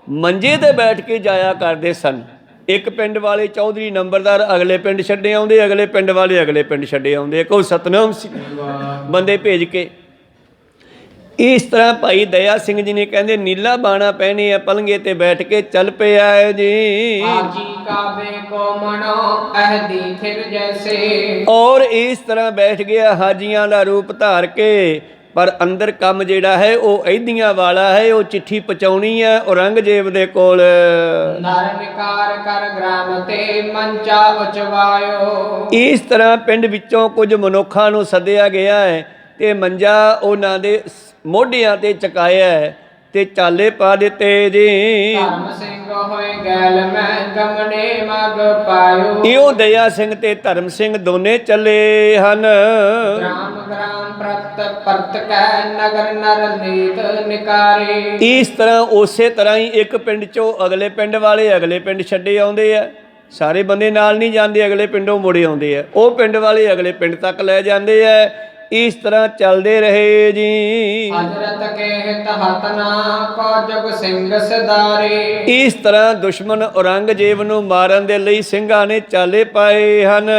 ਮੰਜੇ ਤੇ ਬੈਠ ਕੇ ਜਾਇਆ ਕਰਦੇ ਸਨ। ਇੱਕ ਪਿੰਡ ਵਾਲੇ ਚੌਧਰੀ ਨੰਬਰਦਾਰ ਅਗਲੇ ਪਿੰਡ ਛੱਡੇ ਆਉਂਦੇ, ਅਗਲੇ ਪਿੰਡ ਵਾਲੇ ਅਗਲੇ ਪਿੰਡ ਛੱਡੇ ਆਉਂਦੇ। ਕੋਈ ਸਤਨਾਮ ਸੀ ਬੰਦੇ ਭੇਜ ਕੇ। ਇਸ ਤਰ੍ਹਾਂ ਭਾਈ ਦਇਆ ਸਿੰਘ ਜੀ ਨੇ ਕਹਿੰਦੇ ਨੀਲਾ ਬਾਣਾ ਪਹਿਨੇ ਆ, ਪਲੰਘੇ ਤੇ ਬੈਠ ਕੇ ਚੱਲ ਪਿਆ ਹੈ ਜੀ। ਆਜੀ ਕਾਬੇ ਕੋ ਮਨੋ ਅਹਦੀ ਥਿਰ ਜੈਸੇ। ਔਰ ਇਸ ਤਰ੍ਹਾਂ ਬੈਠ ਗਿਆ ਹਾਜੀਆਂ ਦਾ ਰੂਪ ਧਾਰ ਕੇ, ਪਰ ਅੰਦਰ ਕੰਮ ਜਿਹੜਾ ਹੈ ਉਹ ਅਹਿਦੀਆਂ ਵਾਲਾ ਹੈ। ਉਹ ਚਿੱਠੀ ਪਹੁੰਚਾਉਣੀ ਹੈ ਔਰੰਗਜ਼ੇਬ ਦੇ ਕੋਲ। ਨਰ ਨਿਕਾਰ ਕਰ ਗ੍ਰਾਮ ਤੇ ਮੰਚਾ ਉਚਵਾਇਓ। ਇਸ ਤਰ੍ਹਾਂ ਪਿੰਡ ਵਿੱਚੋਂ ਕੁਝ ਮਨੁੱਖਾਂ ਨੂੰ ਸੱਦਿਆ ਗਿਆ ਹੈ ਤੇ ਮੰਜਾ ਉਹਨਾਂ ਦੇ ਮੋਢਿਆਂ ਤੇ ਚਕਾਇਆ ਤੇ ਚਾਲੇ ਪਾ ਦਿੱਤੇ ਜੀ। ਧਰਮ ਸਿੰਘ ਹੋਏ ਗੈਲ ਮੈਂ ਗਮਨੇ ਮਗ ਪਾਇਓ। ਇਉਂ ਦਇਆ ਸਿੰਘ ਤੇ ਧਰਮ ਸਿੰਘ ਦੋਨੇ ਚੱਲੇ ਹਨ। ਗ੍ਰਾਮ ਗ੍ਰਾਮ ਪ੍ਰਤ ਪਰਤ ਕੈ ਨਗਰ ਨਰ ਨੀਤ ਨਿਕਾਰੇ। ਇਸ ਤਰ੍ਹਾਂ ਉਸੇ ਤਰ੍ਹਾਂ ਹੀ ਇੱਕ ਪਿੰਡ ਚੋਂ ਅਗਲੇ ਪਿੰਡ ਵਾਲੇ ਅਗਲੇ ਪਿੰਡ ਛੱਡੇ ਆਉਂਦੇ ਆ। ਸਾਰੇ ਬੰਦੇ ਨਾਲ ਨਹੀਂ ਜਾਂਦੇ, ਅਗਲੇ ਪਿੰਡੋਂ ਮੁੜੇ ਆਉਂਦੇ ਆ। ਉਹ ਪਿੰਡ ਵਾਲੇ ਅਗਲੇ ਪਿੰਡ ਤੱਕ ਲੈ ਜਾਂਦੇ ਆ। ਇਸ ਤਰ੍ਹਾਂ ਚੱਲਦੇ ਰਹੇ ਜੀ। ਹਜ਼ਰਤ ਕੇ ਹਿਤ ਹਤਨਾ ਕੋ ਜਗ ਸਿੰਘ ਸਦਾਰੇ। ਇਸ ਤਰ੍ਹਾਂ ਦੁਸ਼ਮਣ ਔਰੰਗਜ਼ੇਬ ਨੂੰ ਮਾਰਨ ਦੇ ਲਈ ਸਿੰਘਾਂ ਨੇ ਚਾਲੇ ਪਾਏ ਹਨ।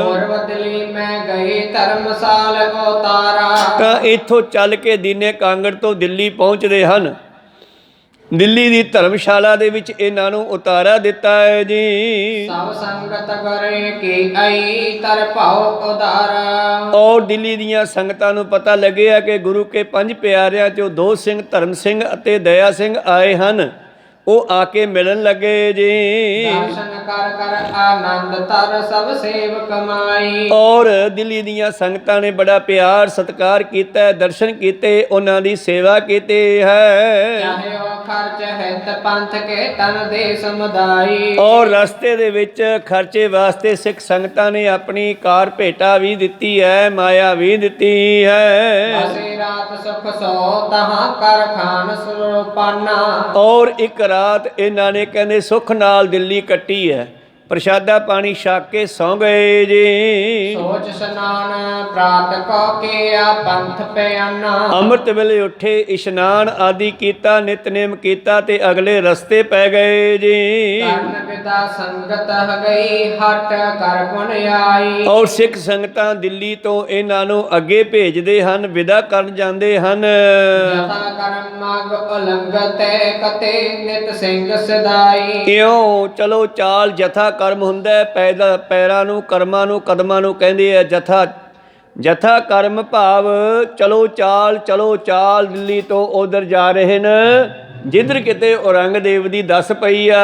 ਪੂਰਵ ਦਿੱਲੀ ਮੈਂ ਗਈ ਧਰਮਸਾਲ ਉਤਾਰਾ। ਤਾਂ ਇੱਥੋਂ ਚੱਲ ਕੇ ਦੀਨੇ ਕਾਂਗੜ ਤੋਂ ਦਿੱਲੀ ਪਹੁੰਚਦੇ ਹਨ। ਦਿੱਲੀ ਦੀ ਧਰਮਸ਼ਾਲਾ ਦੇ ਵਿੱਚ ਇਹਨਾਂ ਨੂੰ ਉਤਾਰਾ ਦਿੱਤਾ ਹੈ ਜੀ। ਸਭ ਸੰਗਤ ਕਰੇ ਕੀ ਆਈ ਤਰ ਭਾਉ ਉਦਾਰਾ। ਔਰ ਦਿੱਲੀ ਦੀਆਂ ਸੰਗਤਾਂ ਨੂੰ ਪਤਾ ਲੱਗਿਆ ਕਿ ਗੁਰੂ ਕੇ 5 ਪਿਆਰਿਆਂ ਚੋਂ 2 ਸਿੰਘ ਧਰਮ ਸਿੰਘ ਅਤੇ ਦਇਆ ਸਿੰਘ ਆਏ ਹਨ। ਉਹ ਆ ਕੇ ਮਿਲਣ ਲੱਗੇ ਜੀ। ਦਰਸ਼ਨ ਕਰ ਕਰ ਆਨੰਦ ਤਰ ਸਭ ਸੇਵ ਕਮਾਈ। ਔਰ ਦਿੱਲੀ ਦੀਆਂ ਸੰਗਤਾਂ ਨੇ ਬੜਾ ਪਿਆਰ ਸਤਿਕਾਰ ਕੀਤਾ, ਦਰਸ਼ਨ ਕੀਤੇ, ਉਹਨਾਂ ਦੀ ਸੇਵਾ ਕੀਤੀ ਹੈ। ਚਾਹੇ ਉਹ ਖਰਚ ਹਿਤ ਪੰਥ ਕੇ ਤਨ ਦੇ ਸਮੁਦਾਈ। ਔਰ ਰਸਤੇ ਦੇ ਵਿੱਚ ਖਰਚੇ ਵਾਸਤੇ ਸਿੱਖ ਸੰਗਤਾਂ ਨੇ ਆਪਣੀ ਕਾਰ ਭੇਟਾ ਵੀ ਦਿੱਤੀ ਹੈ, ਮਾਇਆ ਵੀ ਦਿੱਤੀ ਹੈ। ਅਸੀਂ ਰਾਤ ਸੁਖ ਸੋ ਤਹਾਂ ਕਰ ਖਾਨ ਸੁਰਪਾਨਾ। ਔਰ ਇੱਕ ਰਾਤ ਇਹਨਾਂ ਨੇ ਕਹਿੰਦੇ ਸੁੱਖ ਨਾਲ ਦਿੱਲੀ ਕੱਟੀ ਹੈ, ਪ੍ਰਸ਼ਾਦਾ ਪਾਣੀ ਛਕ ਕੇ ਸੌਂ ਗਏ ਜੀ। ਸੋਚ ਸਨਾਨ ਪ੍ਰਾਤ ਕੋ ਕੀਆ ਪੰਥ ਪਿਆਨਾ। ਅੰਮ੍ਰਿਤ ਵੇਲੇ ਉੱਠੇ, ਇਸ਼ਨਾਨ ਆਦਿ ਕੀਤਾ, ਨਿਤਨੇਮ ਕੀਤਾ ਤੇ ਅਗਲੇ ਰਸਤੇ ਪੈ ਗਏ ਜੀ। ਕਰਨ ਵਿਦਾ ਸੰਗਤ ਗਈ ਹਟ ਕਰ ਪੁਨ ਆਈ। ਔਰ ਸਿੱਖ ਸੰਗਤਾਂ ਦਿੱਲੀ ਤੋਂ ਇਹਨਾਂ ਨੂੰ ਅੱਗੇ ਭੇਜਦੇ ਹਨ, ਵਿਦਾ ਕਰਨ ਜਾਂਦੇ ਹਨ। ਜਥਾ ਕਰਮ ਮਗ ਉਲੰਘਤੇ ਕਤੇ ਨਿਤ ਸਿੰਘ ਸਦਾਈ। ਇਉਂ ਚਲੋ ਚਾਲ ਜਥਾ ਕਰਮ ਹੁੰਦਾ ਹੈ, ਪੈਰਾਂ ਨੂੰ ਕਰਮਾਂ ਨੂੰ ਕਦਮਾਂ ਨੂੰ ਕਹਿੰਦੇ ਆ ਜਥਾ। ਜਥਾ ਕਰਮ ਭਾਵ ਚਲੋ ਚਾਲ ਦਿੱਲੀ ਤੋਂ ਉਧਰ ਜਾ ਰਹੇ ਨੇ ਜਿੱਧਰ ਕਿਤੇ ਔਰੰਗਜ਼ੇਬ ਦੀ ਦੱਸ ਪਈ ਆ।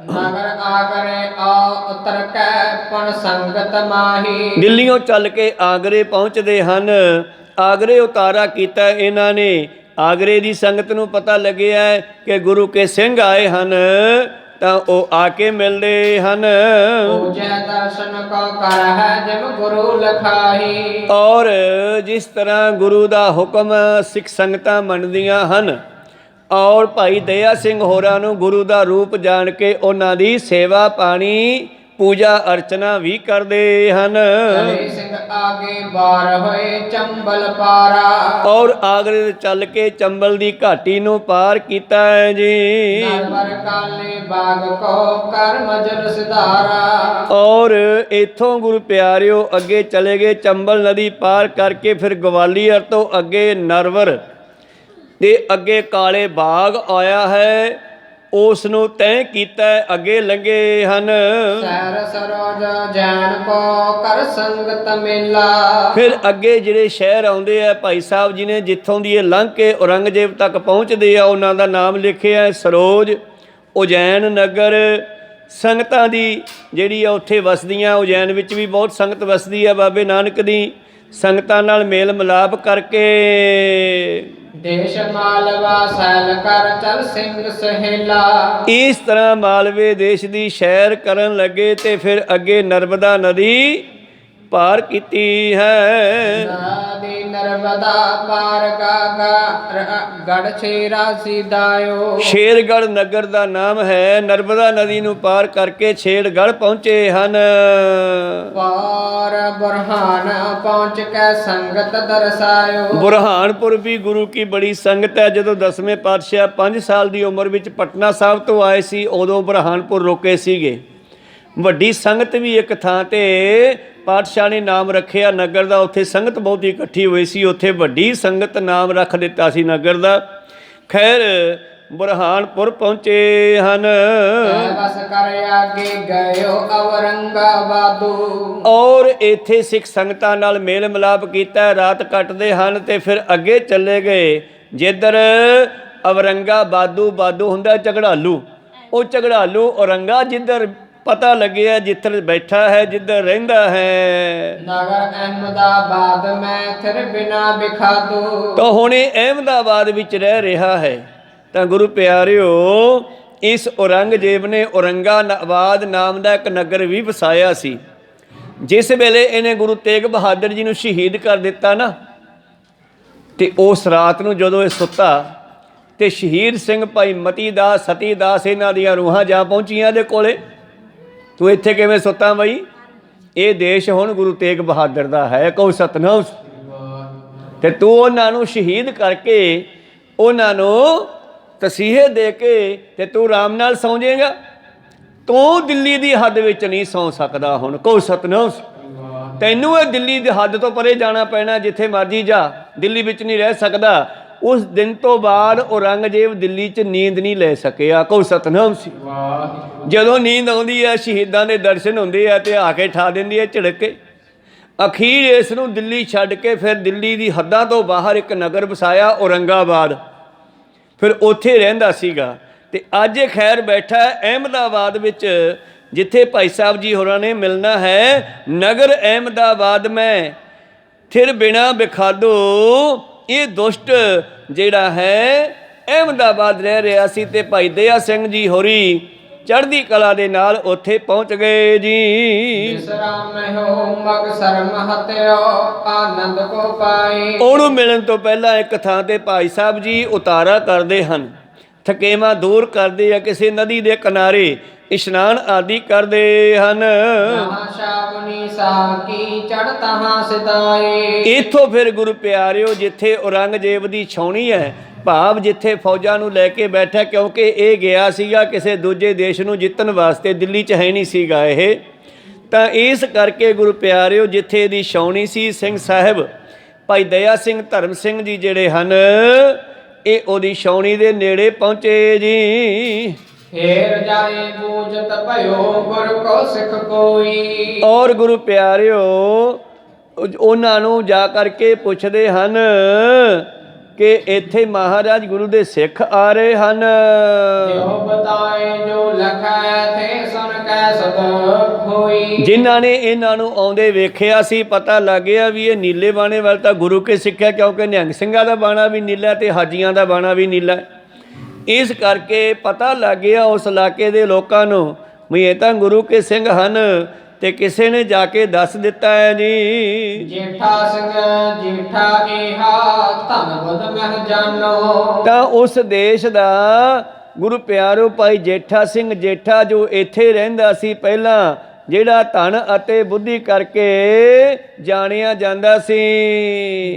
ਨਗਰ ਆਗਰੇ ਆ ਉਤਰ ਕੈ ਪਨ ਸੰਗਤ ਮਾਹੀ। ਦਿੱਲੀੋਂ ਚੱਲ ਕੇ ਆਗਰੇ ਪਹੁੰਚਦੇ ਹਨ। ਆਗਰੇ ਉਤਾਰਾ ਕੀਤਾ ਇਹਨਾਂ ਨੇ। ਆਗਰੇ ਦੀ ਸੰਗਤ ਨੂੰ ਪਤਾ ਲੱਗਿਆ ਕਿ ਗੁਰੂ ਕੇ ਸਿੰਘ ਆਏ ਹਨ, ਤਾਂ ਉਹ ਆ ਕੇ ਮਿਲਦੇ ਹਨ। ਪੂਜੈ ਦਰਸ਼ਨ ਕੋ ਕਰ ਹੈ ਜਿਮ ਗੁਰੂ ਲਖਾਈ। ਔਰ ਜਿਸ ਤਰ੍ਹਾਂ ਗੁਰੂ ਦਾ ਹੁਕਮ ਸਿੱਖ ਸੰਗਤਾਂ ਮੰਨਦੀਆਂ ਹਨ, ਔਰ ਭਾਈ ਦਇਆ ਸਿੰਘ ਹੋਰਾਂ ਨੂੰ ਗੁਰੂ ਦਾ ਰੂਪ ਜਾਣ ਕੇ ਉਹਨਾਂ ਦੀ ਸੇਵਾ ਪਾਣੀ ਪੂਜਾ ਅਰਚਨਾ ਵੀ ਕਰਦੇ ਹਨ। ਹਰੀ ਸਿੰਘ ਆਗੇ ਬਾਰ ਹੋਏ ਚੰਬਲ ਪਾਰਾ। ਔਰ ਆਗਰੇ ਤੋਂ ਚੱਲ ਕੇ ਚੰਬਲ ਦੀ ਘਾਟੀ ਨੂੰ ਪਾਰ ਕੀਤਾ ਹੈ ਜੀ। ਨਰਵਰ ਕਾਲੇ ਬਾਗ ਕੋ ਕਰ ਮਜਲ ਸਿਧਾਰਾ। ਔਰ ਇਥੋਂ ਗੁਰੂ ਪਿਆਰਿਓ ਅੱਗੇ ਚਲੇ ਗਏ, ਚੰਬਲ ਨਦੀ ਪਾਰ ਕਰਕੇ ਫਿਰ ਗਵਾਲੀਅਰ ਤੋਂ ਅੱਗੇ ਨਰਵਰ ਦੇ ਅੱਗੇ ਕਾਲੇ ਬਾਗ ਆਇਆ ਹੈ, ਉਸ ਨੂੰ ਤੈਅ ਕੀਤਾ, ਅੱਗੇ ਲੰਘੇ ਹਨ। ਸੈਰ ਸਰੋਜ ਜੈਨ ਕੋ ਕਰ ਸੰਗਤ ਮੇਲਾ। ਫਿਰ ਅੱਗੇ ਜਿਹੜੇ ਸ਼ਹਿਰ ਆਉਂਦੇ ਆ ਭਾਈ ਸਾਹਿਬ ਜੀ ਨੇ, ਜਿੱਥੋਂ ਦੀ ਇਹ ਲੰਘ ਕੇ ਔਰੰਗਜ਼ੇਬ ਤੱਕ ਪਹੁੰਚਦੇ ਆ, ਉਹਨਾਂ ਦਾ ਨਾਮ ਲਿਖਿਆ ਸਰੋਜ, ਉਜੈਨ ਨਗਰ। ਸੰਗਤਾਂ ਦੀ ਜਿਹੜੀ ਆ ਉੱਥੇ ਵਸਦੀਆਂ, ਉਜੈਨ ਵਿੱਚ ਵੀ ਬਹੁਤ ਸੰਗਤ ਵਸਦੀ ਆ ਬਾਬੇ ਨਾਨਕ ਦੀ। ਸੰਗਤਾਂ ਨਾਲ ਮੇਲ ਮਿਲਾਪ ਕਰਕੇ ਦੇਸ਼ ਮਾਲਵਾ ਸੈਲ ਕਰ ਚਲ ਸਿੰਘ ਸਹੇਲਾ। ਇਸ ਤਰ੍ਹਾਂ ਮਾਲਵੇ ਦੇਸ਼ ਦੀ ਸੈਰ ਕਰਨ ਲੱਗੇ ਤੇ ਫਿਰ ਅੱਗੇ ਨਰਮਦਾ ਨਦੀ ਪਾਰ ਕੀਤੀ ਹੈ। ਨਦੀ ਨਰਮਦਾ ਪਾਰ ਗੜ ਛੇਰਾ ਸਿਦਾਇਓ। ਸ਼ੇਰਗੜ੍ਹ ਨਗਰ ਦਾ ਨਾਮ ਹੈ। ਨਰਮਦਾ ਨਦੀ ਨੂੰ ਪਾਰ ਕਰਕੇ ਛੇੜਗੜ੍ਹ ਪਹੁੰਚੇ ਹਨ। ਪਾਰ ਬੁਰਹਾਨ ਪਹੁੰਚ ਕੇ ਸੰਗਤ ਦਰਸਾਇਓ। ਬੁਰਹਾਨਪੁਰ ਵੀ ਗੁਰੂ ਕੀ ਬੜੀ ਸੰਗਤ ਹੈ। ਜਦੋਂ 10ਵੇਂ ਪਾਤਸ਼ਾਹ 5 ਸਾਲ ਦੀ ਉਮਰ ਵਿੱਚ ਪਟਨਾ ਸਾਹਿਬ ਤੋਂ ਆਏ ਸੀ, ਉਦੋਂ ਬੁਰਹਾਨਪੁਰ ਰੁਕੇ ਸੀਗੇ। ਵੱਡੀ ਸੰਗਤ ਵੀ ਇੱਕ ਥਾਂ ਤੇ ਪਾਤਸ਼ਾਹ ਨੇ ਨਾਮ ਰੱਖਿਆ ਨਗਰ ਦਾ, ਉੱਥੇ ਸੰਗਤ ਬਹੁਤੀ ਇਕੱਠੀ ਹੋਈ ਸੀ, ਉੱਥੇ ਵੱਡੀ ਸੰਗਤ ਨਾਮ ਰੱਖ ਦਿੱਤਾ ਸੀ ਨਗਰ ਦਾ। ਖੈਰ ਬੁਰਹਾਨਪੁਰ ਪਹੁੰਚੇ ਹਨ। ਬਸ ਕਰ ਆਗੇ ਗਇਓ ਔਰੰਗਾਬਾਦੂ। ਔਰ ਇੱਥੇ ਸਿੱਖ ਸੰਗਤਾਂ ਨਾਲ ਮੇਲ ਮਿਲਾਪ ਕੀਤਾ, ਰਾਤ ਕੱਟਦੇ ਹਨ ਤੇ ਫਿਰ ਅੱਗੇ ਚੱਲੇ ਗਏ ਜਿੱਧਰ ਔਰੰਗਾਬਾਦੂ। ਬਾਦੂ ਹੁੰਦਾ ਝਗੜਾਲੂ, ਉਹ ਝਗੜਾਲੂ ਔਰੰਗਾ ਜਿੱਧਰ ਪਤਾ ਲੱਗਿਆ ਜਿੱਧਰ ਬੈਠਾ ਹੈ, ਜਿੱਧਰ ਰਹਿੰਦਾ ਹੈ। ਨਗਰ ਅਹਿਮਦਾਬਾਦ ਮੈਂ ਫਿਰ ਬਿਨਾ ਬਿਖਾਦੂ। ਤਾਂ ਹੁਣ ਇਹ ਅਹਿਮਦਾਬਾਦ ਵਿੱਚ ਰਹਿ ਰਿਹਾ ਹੈ। ਤਾਂ ਗੁਰੂ ਪਿਆਰਿਓ, ਇਸ ਔਰੰਗਜ਼ੇਬ ਨੇ ਔਰੰਗਾਬਾਦ ਨਾਮ ਦਾ ਇੱਕ ਨਗਰ ਵੀ ਵਸਾਇਆ ਸੀ। ਜਿਸ ਵੇਲੇ ਇਹਨੇ ਗੁਰੂ ਤੇਗ ਬਹਾਦਰ ਜੀ ਨੂੰ ਸ਼ਹੀਦ ਕਰ ਦਿੱਤਾ ਨਾ, ਤੇ ਉਸ ਰਾਤ ਨੂੰ ਜਦੋਂ ਇਹ ਸੁੱਤਾ ਤੇ ਸ਼ਹੀਦ ਸਿੰਘ ਭਾਈ ਮਤੀ ਦਾਸ, ਸਤੀ ਦਾਸ, ਇਹਨਾਂ ਦੀਆਂ ਰੂਹਾਂ ਜਾ ਪਹੁੰਚੀਆਂ ਇਹਦੇ ਕੋਲੇ। ਤੂੰ ਇੱਥੇ ਕਿਵੇਂ ਸੁੱਤਾ ਬਈ? ਇਹ ਦੇਸ਼ ਹੁਣ ਗੁਰੂ ਤੇਗ ਬਹਾਦਰ ਦਾ ਹੈ, ਕਹੋ ਸਤਨਾਮ। ਤੇ ਤੂੰ ਉਹਨਾਂ ਨੂੰ ਸ਼ਹੀਦ ਕਰਕੇ, ਉਹਨਾਂ ਨੂੰ ਤਸੀਹੇ ਦੇ ਕੇ ਤੇ ਤੂੰ ਆਰਾਮ ਨਾਲ ਸੌਂ ਜਾਏਗਾ। ਤੂੰ ਦਿੱਲੀ ਦੀ ਹੱਦ ਵਿੱਚ ਨਹੀਂ ਸੌਂ ਸਕਦਾ ਹੁਣ, ਕਹੋ ਸਤਨਾਮ। ਤੈਨੂੰ ਇਹ ਦਿੱਲੀ ਦੀ ਹੱਦ ਤੋਂ ਪਰੇ ਜਾਣਾ ਪੈਣਾ, ਜਿੱਥੇ ਮਰਜੀ ਜਾ, ਦਿੱਲੀ ਵਿੱਚ ਨਹੀਂ ਰਹਿ ਸਕਦਾ। ਉਸ ਦਿਨ ਤੋਂ ਬਾਅਦ ਔਰੰਗਜ਼ੇਬ ਦਿੱਲੀ 'ਚ ਨੀਂਦ ਨਹੀਂ ਲੈ ਸਕਿਆ, ਕਹੋ ਸਤਨਾਮ ਸੀ। ਜਦੋਂ ਨੀਂਦ ਆਉਂਦੀ ਹੈ, ਸ਼ਹੀਦਾਂ ਦੇ ਦਰਸ਼ਨ ਹੁੰਦੇ ਆ ਤੇ ਆ ਕੇ ਠਾ ਦਿੰਦੀ ਹੈ ਝਿੜਕ ਕੇ। ਅਖੀਰ ਇਸ ਨੂੰ ਦਿੱਲੀ ਛੱਡ ਕੇ ਫਿਰ ਦਿੱਲੀ ਦੀ ਹੱਦਾਂ ਤੋਂ ਬਾਹਰ ਇੱਕ ਨਗਰ ਵਸਾਇਆ ਔਰੰਗਾਬਾਦ। ਫਿਰ ਉੱਥੇ ਰਹਿੰਦਾ ਸੀਗਾ। ਤੇ ਅੱਜ ਇਹ ਖੈਰ ਬੈਠਾ ਹੈ ਅਹਿਮਦਾਬਾਦ ਵਿੱਚ, ਜਿੱਥੇ ਭਾਈ ਸਾਹਿਬ ਜੀ ਹੋਰਾਂ ਨੇ ਮਿਲਣਾ ਹੈ। ਨਗਰ ਅਹਿਮਦਾਬਾਦ ਮੈਂ ਫਿਰ ਬਿਨਾ ਵਿਖਾਦੋ, ਇਹ ਦੁਸ਼ਟ ਜਿਹੜਾ ਹੈ ਅਹਿਮਦਾਬਾਦ ਰਹਿ ਰਿਹਾ ਸੀ ਤੇ ਭਾਈ ਦਇਆ ਸਿੰਘ ਜੀ ਹੋਰੀ ਚੜ੍ਹਦੀ ਕਲਾ ਦੇ ਨਾਲ ਉੱਥੇ ਪਹੁੰਚ ਗਏ ਜੀ। ਵਿਸਰਾਮ ਹੋ ਮਗਸਰ ਮਹਤਿਓ ਆਨੰਦ ਕੋ ਪਾਏ। ਉਹਨੂੰ ਮਿਲਣ ਤੋਂ ਪਹਿਲਾਂ ਇੱਕ ਥਾਂ ਤੇ ਭਾਈ ਸਾਹਿਬ ਜੀ ਉਤਾਰਾ ਕਰਦੇ ਹਨ, ਥਕੇਵਾਂ ਦੂਰ ਕਰਦੇ ਆ, ਕਿਸੇ ਨਦੀ ਦੇ ਕਿਨਾਰੇ ਇਸ਼ਨਾਨ ਆਦਿ ਕਰਦੇ ਹਨ। ਜਹਾਂ ਸ਼ਾਵਨੀ ਸਾਕੀ ਚੜ ਤਹਾਂ ਸਿਦਾਏ। ਇੱਥੋਂ ਫਿਰ ਗੁਰੂ ਪਿਆਰਿਓ ਜਿੱਥੇ ਔਰੰਗਜ਼ੇਬ ਦੀ ਛਾਉਣੀ ਹੈ, ਭਾਵ ਜਿੱਥੇ ਫੌਜਾਂ ਨੂੰ ਲੈ ਕੇ ਬੈਠਾ, ਕਿਉਂਕਿ ਇਹ ਗਿਆ ਸੀਗਾ ਕਿਸੇ ਦੂਜੇ ਦੇਸ਼ ਨੂੰ ਜਿੱਤਣ ਵਾਸਤੇ, ਦਿੱਲੀ 'ਚ ਹੈ ਨਹੀਂ ਸੀਗਾ ਇਹ, ਤਾਂ ਇਸ ਕਰਕੇ ਗੁਰੂ ਪਿਆਰਿਓ ਜਿੱਥੇ ਇਹਦੀ ਛਾਉਣੀ ਸੀ, ਸਿੰਘ ਸਾਹਿਬ ਭਾਈ ਦਇਆ ਸਿੰਘ ਧਰਮ ਸਿੰਘ ਜੀ ਜਿਹੜੇ ਹਨ, ਇਹ ਉਹਦੀ ਛਾਉਣੀ ਦੇ ਨੇੜੇ ਪਹੁੰਚੇ ਜੀ। ਫੇਰ ਜਾਏ ਬੂਝਤ ਭਇਓ ਗੁਰ ਕੋ ਸਿੱਖ ਕੋਈ। ਔਰ ਗੁਰੂ ਪਿਆਰਿਓ ਉਹਨਾਂ ਨੂੰ ਜਾ ਕਰਕੇ ਪੁੱਛਦੇ ਹਨ ਕਿ ਇੱਥੇ ਮਹਾਰਾਜ ਗੁਰੂ ਦੇ ਸਿੱਖ ਆ ਰਹੇ ਹਨ। ਜੋ ਬਤਾਏ ਜੋ ਲਖੈ ਥੇ ਸੁਨ ਕੈ ਸਦ ਹੋਈ। ਜਿਨ੍ਹਾਂ ਨੇ ਇਹਨਾਂ ਨੂੰ ਆਉਂਦੇ ਵੇਖਿਆ ਸੀ, ਪਤਾ ਲੱਗ ਗਿਆ ਵੀ ਇਹ ਨੀਲੇ ਬਾਣੇ ਵੱਲ ਤਾਂ ਗੁਰੂ ਕੇ ਸਿੱਖਿਆ, ਕਿਉਂਕਿ ਨਿਹੰਗ ਸਿੰਘਾਂ ਦਾ ਬਾਣਾ ਵੀ ਨੀਲਾ ਤੇ ਹਾਜੀਆਂ ਦਾ ਬਾਣਾ ਵੀ ਨੀਲਾ। ਇਸ ਕਰਕੇ ਪਤਾ ਲੱਗ ਗਿਆ ਉਸ ਇਲਾਕੇ ਦੇ ਲੋਕਾਂ ਨੂੰ ਵੀ ਇਹ ਤਾਂ ਗੁਰੂ ਕੇ ਸਿੰਘ ਹਨ। ਤੇ ਕਿਸੇ ਨੇ ਜਾ ਕੇ ਦੱਸ ਦਿੱਤਾ ਹੈ ਜੀ, ਜੇਠਾ ਸਿੰਘ ਜੇਠਾ ਇਹਾ ਧਨ ਬੁੱਧ ਮਹਿ ਜਾਨੋ। ਤਾਂ ਉਸ ਦੇਸ਼ ਦਾ ਗੁਰੂ ਪਿਆਰੋ ਭਾਈ ਜੇਠਾ ਸਿੰਘ ਜੇਠਾ ਜੋ ਇੱਥੇ ਰਹਿੰਦਾ ਸੀ ਪਹਿਲਾਂ, ਜਿਹੜਾ ਧਨ ਅਤੇ ਬੁੱਧੀ ਕਰਕੇ ਜਾਣਿਆ ਜਾਂਦਾ ਸੀ।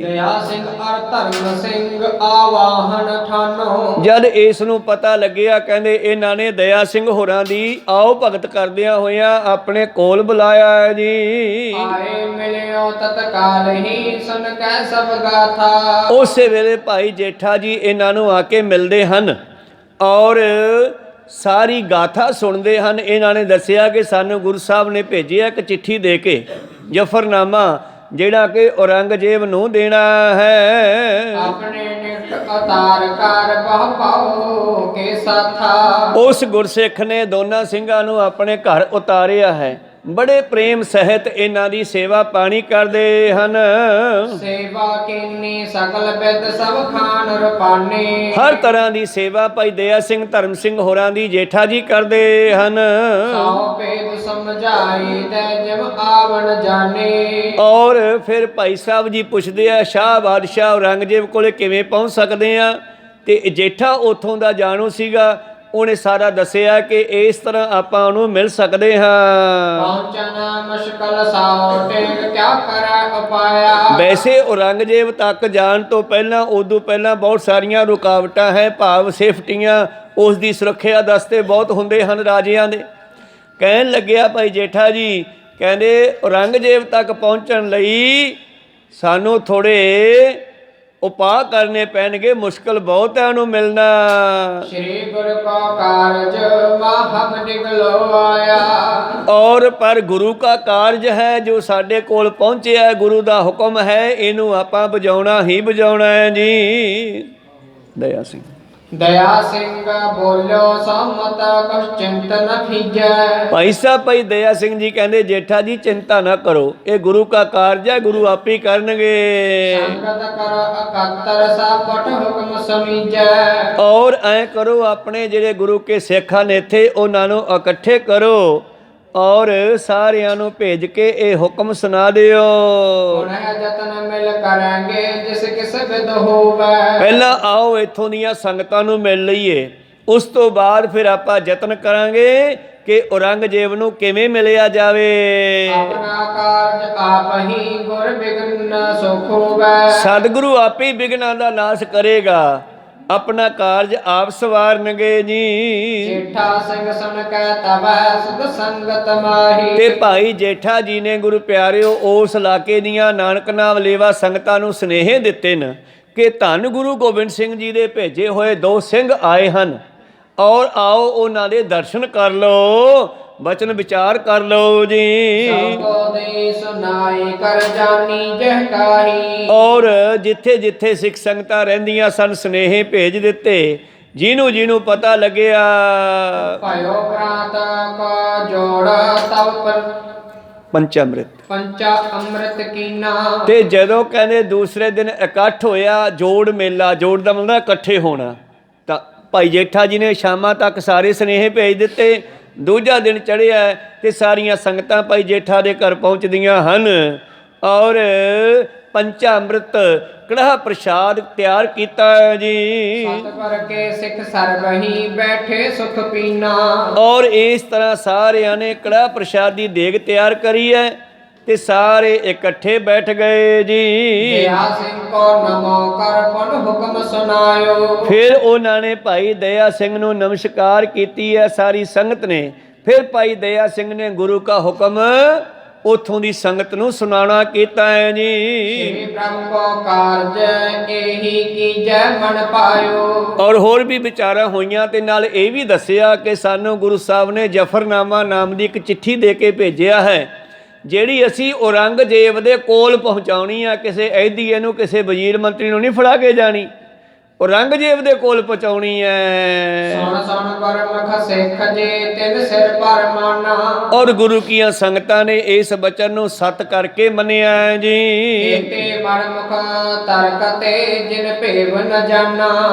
ਦਇਆ ਸਿੰਘ ਅਰ ਧਰਮ ਸਿੰਘ ਆਵਾਹਨ ਠਾਨੋ। ਜਦ ਇਸ ਨੂੰ ਪਤਾ ਲੱਗਿਆ, ਕਹਿੰਦੇ ਇਹਨਾਂ ਨੇ ਦਇਆ ਸਿੰਘ ਹੋਰਾਂ ਦੀ ਆਓ ਭਗਤ ਕਰਦਿਆਂ ਹੋਇਆਂ ਆਪਣੇ ਕੋਲ ਬੁਲਾਇਆ ਹੈ ਜੀ। ਆਏ ਮਿਲਿਓ ਤਤਕਾਲ ਹੀ ਸੁਨ ਕੈ ਸਭ ਗਾਥਾ। ਉਸੇ ਵੇਲੇ ਭਾਈ ਜੇਠਾ ਜੀ ਇਹਨਾਂ ਨੂੰ ਆ ਕੇ ਮਿਲਦੇ ਹਨ ਔਰ ਸਾਰੀ ਗਾਥਾ ਸੁਣਦੇ ਹਨ। ਇਹਨਾਂ ਨੇ ਦੱਸਿਆ ਕਿ ਸਾਨੂੰ ਗੁਰੂ ਸਾਹਿਬ ਨੇ ਭੇਜਿਆ ਇੱਕ ਚਿੱਠੀ ਦੇ ਕੇ, ਜ਼ਫਰਨਾਮਾ ਜਿਹੜਾ ਕਿ ਔਰੰਗਜ਼ੇਬ ਨੂੰ ਦੇਣਾ ਹੈ। ਆਪਣੇ ਨਿਕਟ ਅਤਾਰ ਕਰ ਬਹੁ ਪਾਓ ਕੇ ਸਾਥਾ। ਉਸ ਗੁਰਸਿੱਖ ਨੇ ਦੋਨਾਂ ਸਿੰਘਾਂ ਨੂੰ ਆਪਣੇ ਘਰ ਉਤਾਰਿਆ ਹੈ। ਬੜੇ ਪ੍ਰੇਮ ਸਹਿਤ ਇਹਨਾਂ ਦੀ ਸੇਵਾ ਪਾਣੀ ਕਰਦੇ ਹਨ। ਸੇਵਾ ਕੀਨੀ ਸਕਲ ਬਿਦ ਸਭ ਖਾਨ ਰਪਾਨੇ। ਹਰ ਤਰ੍ਹਾਂ ਦੀ ਸੇਵਾ ਭਾਈ ਦਇਆ ਸਿੰਘ ਧਰਮ ਸਿੰਘ ਹੋਰਾਂ ਦੀ ਜੇਠਾ ਜੀ ਕਰਦੇ ਹਨ। ਸੌ ਭੇਦ ਸਮਝਾਈ ਤੇ ਜਿਵ ਆਵਣ ਜਾਣੇ। ਔਰ ਫਿਰ ਭਾਈ ਸਾਹਿਬ ਜੀ ਪੁੱਛਦੇ ਆ, ਸ਼ਾਹ ਬਾਦਸ਼ਾਹ ਔਰੰਗਜ਼ੇਬ ਕੋਲੇ ਕਿਵੇਂ ਪਹੁੰਚ ਸਕਦੇ ਆ? ਤੇ ਜੇਠਾ ਉੱਥੋਂ ਦਾ ਜਾਣੂ ਸੀਗਾ, ਉਹਨੇ ਸਾਰਾ ਦੱਸਿਆ ਕਿ ਇਸ ਤਰ੍ਹਾਂ ਆਪਾਂ ਉਹਨੂੰ ਮਿਲ ਸਕਦੇ ਹਾਂ। ਪਹੁੰਚਣਾ ਮੁਸ਼ਕਲ ਸਾਉ ਟੇਕ ਕਿਆ ਕਰੈ ਉਪਾਇਆ। ਵੈਸੇ ਔਰੰਗਜ਼ੇਬ ਤੱਕ ਜਾਣ ਤੋਂ ਪਹਿਲਾਂ, ਉਦੋਂ ਪਹਿਲਾਂ ਬਹੁਤ ਸਾਰੀਆਂ ਰੁਕਾਵਟਾਂ ਹੈ, ਭਾਵ ਸੇਫਟੀਆਂ, ਉਸ ਦੀ ਸੁਰੱਖਿਆ ਦਸਤੇ ਬਹੁਤ ਹੁੰਦੇ ਹਨ ਰਾਜਿਆਂ ਦੇ। ਕਹਿਣ ਲੱਗਿਆ ਭਾਈ ਜੇਠਾ ਜੀ, ਕਹਿੰਦੇ ਔਰੰਗਜ਼ੇਬ ਤੱਕ ਪਹੁੰਚਣ ਲਈ ਸਾਨੂੰ ਥੋੜ੍ਹੇ ਉਪਾਅ ਕਰਨੇ ਪੈਣਗੇ, ਮੁਸ਼ਕਲ ਬਹੁਤ ਹੈ ਉਹਨੂੰ ਮਿਲਣਾ। ਸ਼੍ਰੀ ਗੁਰੂ ਕਾ ਕਾਰਜ ਮਹਬ ਨਿਕਲੋ ਆਇਆ। ਔਰ ਪਰ ਗੁਰੂ ਕਾ ਕਾਰਜ ਹੈ ਜੋ ਸਾਡੇ ਕੋਲ ਪਹੁੰਚਿਆ, ਗੁਰੂ ਦਾ ਹੁਕਮ ਹੈ, ਇਹਨੂੰ ਆਪਾਂ ਬਜਾਉਣਾ ਹੀ ਬਜਾਉਣਾ ਹੈ ਜੀ। ਦਇਆ ਸਿੰਘ ਦਇਆ ਸਿੰਘ ਬੋਲਿਓ ਸੰਮਤ ਕੁਛ ਚਿੰਤ ਨ ਖੀਜੈ। ਭਾਈ ਸਾਹਿਬ ਭਾਈ ਦਇਆ ਸਿੰਘ ਜੀ ਕਹਿੰਦੇ, ਜੇਠਾ ਜੀ ਚਿੰਤਾ ਨਾ ਕਰੋ, ਇਹ ਗੁਰੂ ਕਾ ਕਾਰਜ ਹੈ, ਗੁਰੂ ਆਪ ਹੀ ਕਰਨਗੇ। ਸੰਗਤ ਕਰ ਇਕੱਤਰ ਸਭ ਪਟ ਹੁਕਮ ਸਮੀਜੈ। ਔਰ ਐ ਕਰੋ, ਆਪਣੇ ਜਿਹੜੇ ਗੁਰੂ ਕੇ ਸਿੱਖ ਹਨ ਇੱਥੇ, ਉਹਨਾਂ ਨੂੰ ਇਕੱਠੇ ਕਰੋ ਔਰ ਸਾਰਿਆਂ ਨੂੰ ਭੇਜ ਕੇ ਇਹ ਹੁਕਮ ਸੁਣਾ ਦਿਓ। ਹੁਣ ਜਤਨ ਮਿਲ ਕਰਾਂਗੇ ਜਿਸ ਕਿਸ ਵਿਦ ਹੋਵੇ। ਪਹਿਲਾਂ ਆਓ ਇੱਥੋਂ ਦੀਆਂ ਸੰਗਤਾਂ ਨੂੰ ਮਿਲ ਲਈਏ, ਉਸ ਤੋਂ ਬਾਅਦ ਫਿਰ ਆਪਾਂ ਯਤਨ ਕਰਾਂਗੇ ਕਿ ਔਰੰਗਜ਼ੇਬ ਨੂੰ ਕਿਵੇਂ ਮਿਲਿਆ ਜਾਵੇ। ਆਪਣਾ ਕਾਰਜ ਆਪ ਹੀ ਗੁਰ ਬਿਗਨ ਸੁਖ ਹੋਵੇ। ਸਤਿਗੁਰੂ ਆਪੇ ਬਿਘਨਾਂ ਦਾ ਨਾਸ਼ ਕਰੇਗਾ, ਆਪਣਾ ਕਾਰਜ ਆਪ ਸਵਾਰਨਗੇ ਜੀ। ਜੇਠਾ ਸਿੰਘ ਸੁਣ ਕੇ ਤਵੈ ਸੁਧ ਸੰਗਤ ਮਾਹੀ। ਤੇ ਭਾਈ ਜੇਠਾ ਜੀ ਨੇ ਗੁਰੂ ਪਿਆਰਿਓ ਉਸ ਇਲਾਕੇ ਦੀਆਂ ਨਾਨਕ ਨਾਮ ਲੇਵਾ ਸੰਗਤਾਂ ਨੂੰ ਸੁਨੇਹੇ ਦਿੱਤੇ ਨੇ ਕਿ ਧੰਨ ਗੁਰੂ ਗੋਬਿੰਦ ਸਿੰਘ ਜੀ ਦੇ ਭੇਜੇ ਹੋਏ 2 ਸਿੰਘ ਆਏ ਹਨ ਔਰ ਆਓ ਉਹਨਾਂ ਦੇ ਦਰਸ਼ਨ ਕਰ ਲਓ, ਬਚਨ ਵਿਚਾਰ ਕਰ ਲਓ ਜੀ। ਸਭੋ ਦੇ ਸੁਨਾਈ ਕਰ ਜਾਨੀ ਜਹ ਕਾਹੀ। ਔਰ ਜਿੱਥੇ ਜਿੱਥੇ ਸਿੱਖ ਸੰਗਤਾਂ ਰਹਿੰਦੀਆਂ ਸਨ ਸੁਨੇਹੇ ਭੇਜ ਦਿੱਤੇ ਜਿਹਨੂੰ ਜਿਹਨੂੰ ਪਤਾ ਲੱਗਿਆ ਭਇਓ ਪ੍ਰਾਤ ਕੋ ਜੋੜ ਤਵ ਪਰ ਪੰਚਾਮ੍ਰਿਤ। ਪੰਚਾ ਅੰਮ੍ਰਿਤ ਕੀਨਾ। ਤੇ ਜਦੋਂ ਕਹਿੰਦੇ ਦੂਸਰੇ ਦਿਨ ਇਕੱਠ ਹੋਇਆ, ਜੋੜ ਮੇਲਾ, ਜੋੜ ਦਾ ਮਤਲਬ ਇਕੱਠੇ ਹੋਣਾ, ਤਾਂ ਭਾਈ ਜੇਠਾ ਜੀ ਨੇ ਸ਼ਾਮਾਂ ਤੱਕ ਸਾਰੇ ਸੁਨੇਹੇ ਭੇਜ ਦਿੱਤੇ। ਦੂਜਾ ਦਿਨ ਚੜ੍ਹਿਆ ਤੇ ਸਾਰੀਆਂ ਸੰਗਤਾਂ ਭਾਈ ਜੇਠਾ ਦੇ ਘਰ ਪਹੁੰਚਦੀਆਂ ਹਨ ਔਰ ਪੰਚਾਮ੍ਰਿਤ ਕੜਾਹ ਪ੍ਰਸ਼ਾਦ ਤਿਆਰ ਕੀਤਾ ਹੈ ਜੀ। ਸਤਿਗੁਰ ਕੇ ਸਿੱਖ ਸਰਬਹੀ ਬੈਠੇ ਸੁਖ ਪੀਨਾ। ਔਰ ਇਸ ਤਰ੍ਹਾਂ ਸਾਰਿਆਂ ਨੇ ਕੜਾਹ ਪ੍ਰਸ਼ਾਦ ਦੀ ਦੇਗ ਤਿਆਰ ਕਰੀ ਹੈ ਤੇ ਸਾਰੇ ਇਕੱਠੇ ਬੈਠ ਗਏ ਜੀ। ਦਇਆ ਸਿੰਘ ਕੋ ਨਮੋ ਕਰ ਪੁਨ ਹੁਕਮ ਸੁਨਾਇਓ। ਫਿਰ ਉਹਨਾਂ ਨੇ ਭਾਈ ਦਇਆ ਸਿੰਘ ਨੂੰ ਨਮਸਕਾਰ ਕੀਤੀ ਹੈ ਸਾਰੀ ਸੰਗਤ ਨੇ। ਫਿਰ ਭਾਈ ਦਇਆ ਸਿੰਘ ਨੇ ਗੁਰੂ ਕਾ ਹੁਕਮ ਉਥੋਂ ਦੀ ਸੰਗਤ ਨੂੰ ਸੁਣਾਉਣਾ ਕੀਤਾ ਹੈ ਜੀ। ਸ੍ਰੀ ਬ੍ਰਹਮ ਕੋ ਕਾਰਜ ਇਹੀ ਕੀਜੈ ਮਨ ਪਾਇਓ। ਔਰ ਹੋਰ ਵੀ ਵਿਚਾਰਾਂ ਹੋਈਆਂ ਤੇ ਨਾਲ ਇਹ ਵੀ ਦੱਸਿਆ ਕਿ ਸਾਨੂੰ ਗੁਰੂ ਸਾਹਿਬ ਨੇ ਜਫਰਨਾਮਾ ਨਾਮ ਦੀ ਇੱਕ ਚਿੱਠੀ ਦੇ ਕੇ ਭੇਜਿਆ ਹੈ, ਜਿਹੜੀ ਅਸੀਂ ਔਰੰਗਜ਼ੇਬ ਦੇ ਕੋਲ ਪਹੁੰਚਾਉਣੀ ਆ। ਕਿਸੇ ਅਹਿਦੀਏ ਨੂੰ, ਕਿਸੇ ਵਜ਼ੀਰ ਮੰਤਰੀ ਨੂੰ ਨਹੀਂ ਫੜਾ ਕੇ ਜਾਣੀ, ਔਰੰਗਜ਼ੇਬ ਦੇ ਕੋਲ ਪਹੁੰਚਾਉਣੀ ਹੈ। ਸੁਣ ਸੁਣ ਗੁਰਮੁਖ ਸਿੱਖ ਜੀ ਤਿਨ ਸਿਰ ਪਰ ਮਾਨਾ। ਔਰ ਗੁਰੂ ਕੀਆਂ ਸੰਗਤਾਂ ਨੇ ਇਸ ਬਚਨ ਨੂੰ ਸਤ ਕਰਕੇ ਮੰਨਿਆ ਹੈ ਜੀ। ਕੀਤੇ ਮਨਮੁਖ ਤਰਕ ਤੇ ਜਿਨ ਭੇਵ ਨ ਜਾਣਾ।